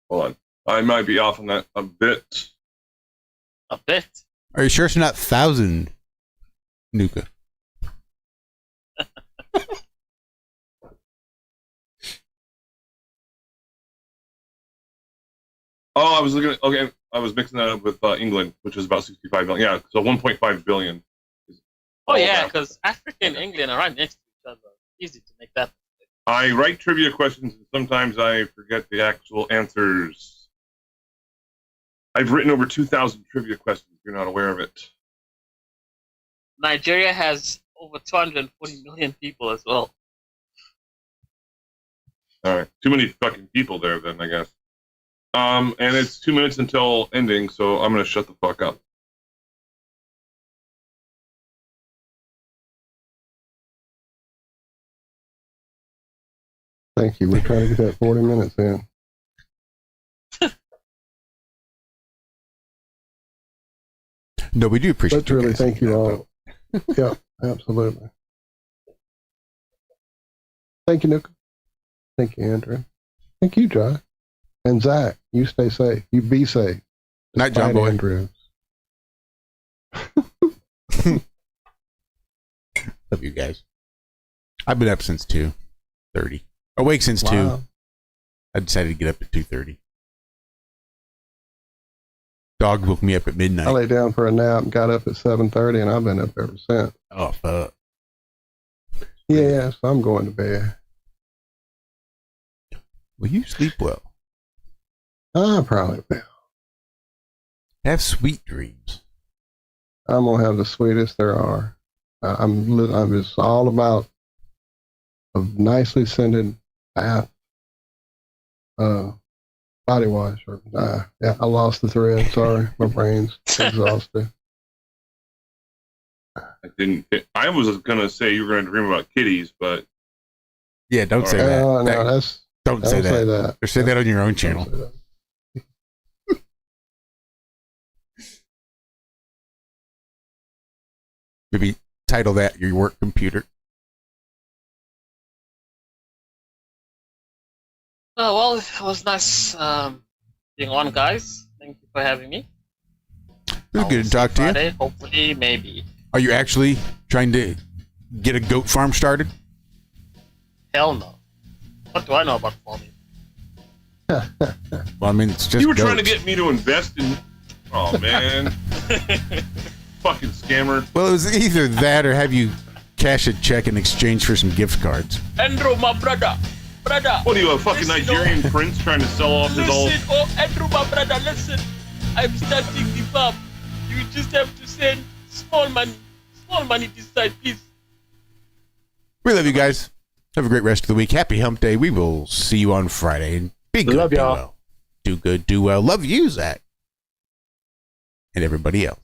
Hold on. I might be off on that a bit. A bit? Are you sure it's not 1,000, Nuka? Oh, I was looking at, okay, I was mixing that up with England, which is about 65 million. Yeah, so 1.5 billion. Oh, yeah, because Africa and England are right next to each other. Easy to make that. I write trivia questions, and sometimes I forget the actual answers. I've written over 2,000 trivia questions, if you're not aware of it. Nigeria has over 240 million people as well. All right, too many fucking people there then, I guess. And it's 2 minutes until ending, so I'm going to shut the fuck up. Thank you. We're trying to get that 40 minutes in. No, we do appreciate But really, thank you all. Yeah, absolutely. Thank you, Nuka. Thank you, Andrew. Thank you, John. And Zack, you stay safe. You be safe. Night, John boy. Andrews. Love you guys. I've been up since 2:30. Awake since 2. I decided to get up at 2:30. Dog woke me up at midnight. I lay down for a nap and got up at 7:30, and I've been up ever since. Oh, fuck. Yeah, so I'm going to bed. Will you sleep well? I probably will. Have sweet dreams. I'm going to have the sweetest there are. I'm just all about a nicely scented bath, body wash. Yeah, I lost the thread. Sorry, my brain's exhausted. I was going to say you were going to dream about kitties, but yeah, don't say that. No, that's don't say that. Or say that on your own channel. Maybe title that your work computer. Oh, well, it was nice being on, guys. Thank you for having me. It was good to talk to you. Hopefully, maybe. Are you actually trying to get a goat farm started? Hell no. What do I know about farming? Well, I mean, it's just You were goats. trying to get me to invest in. Oh man, fucking scammer. Well, it was either that or have you cash a check in exchange for some gift cards. Andrew, my brother. What are you, a fucking Nigerian prince trying to sell off his old? Listen, oh, Andrew, my brother, listen. I'm starting the farm. You just have to send small money this side, please. We love you guys. Have a great rest of the week. Happy Hump Day. We will see you on Friday. And be good, Love do y'all. well. Do good, do well. Love you, Zach. And everybody else.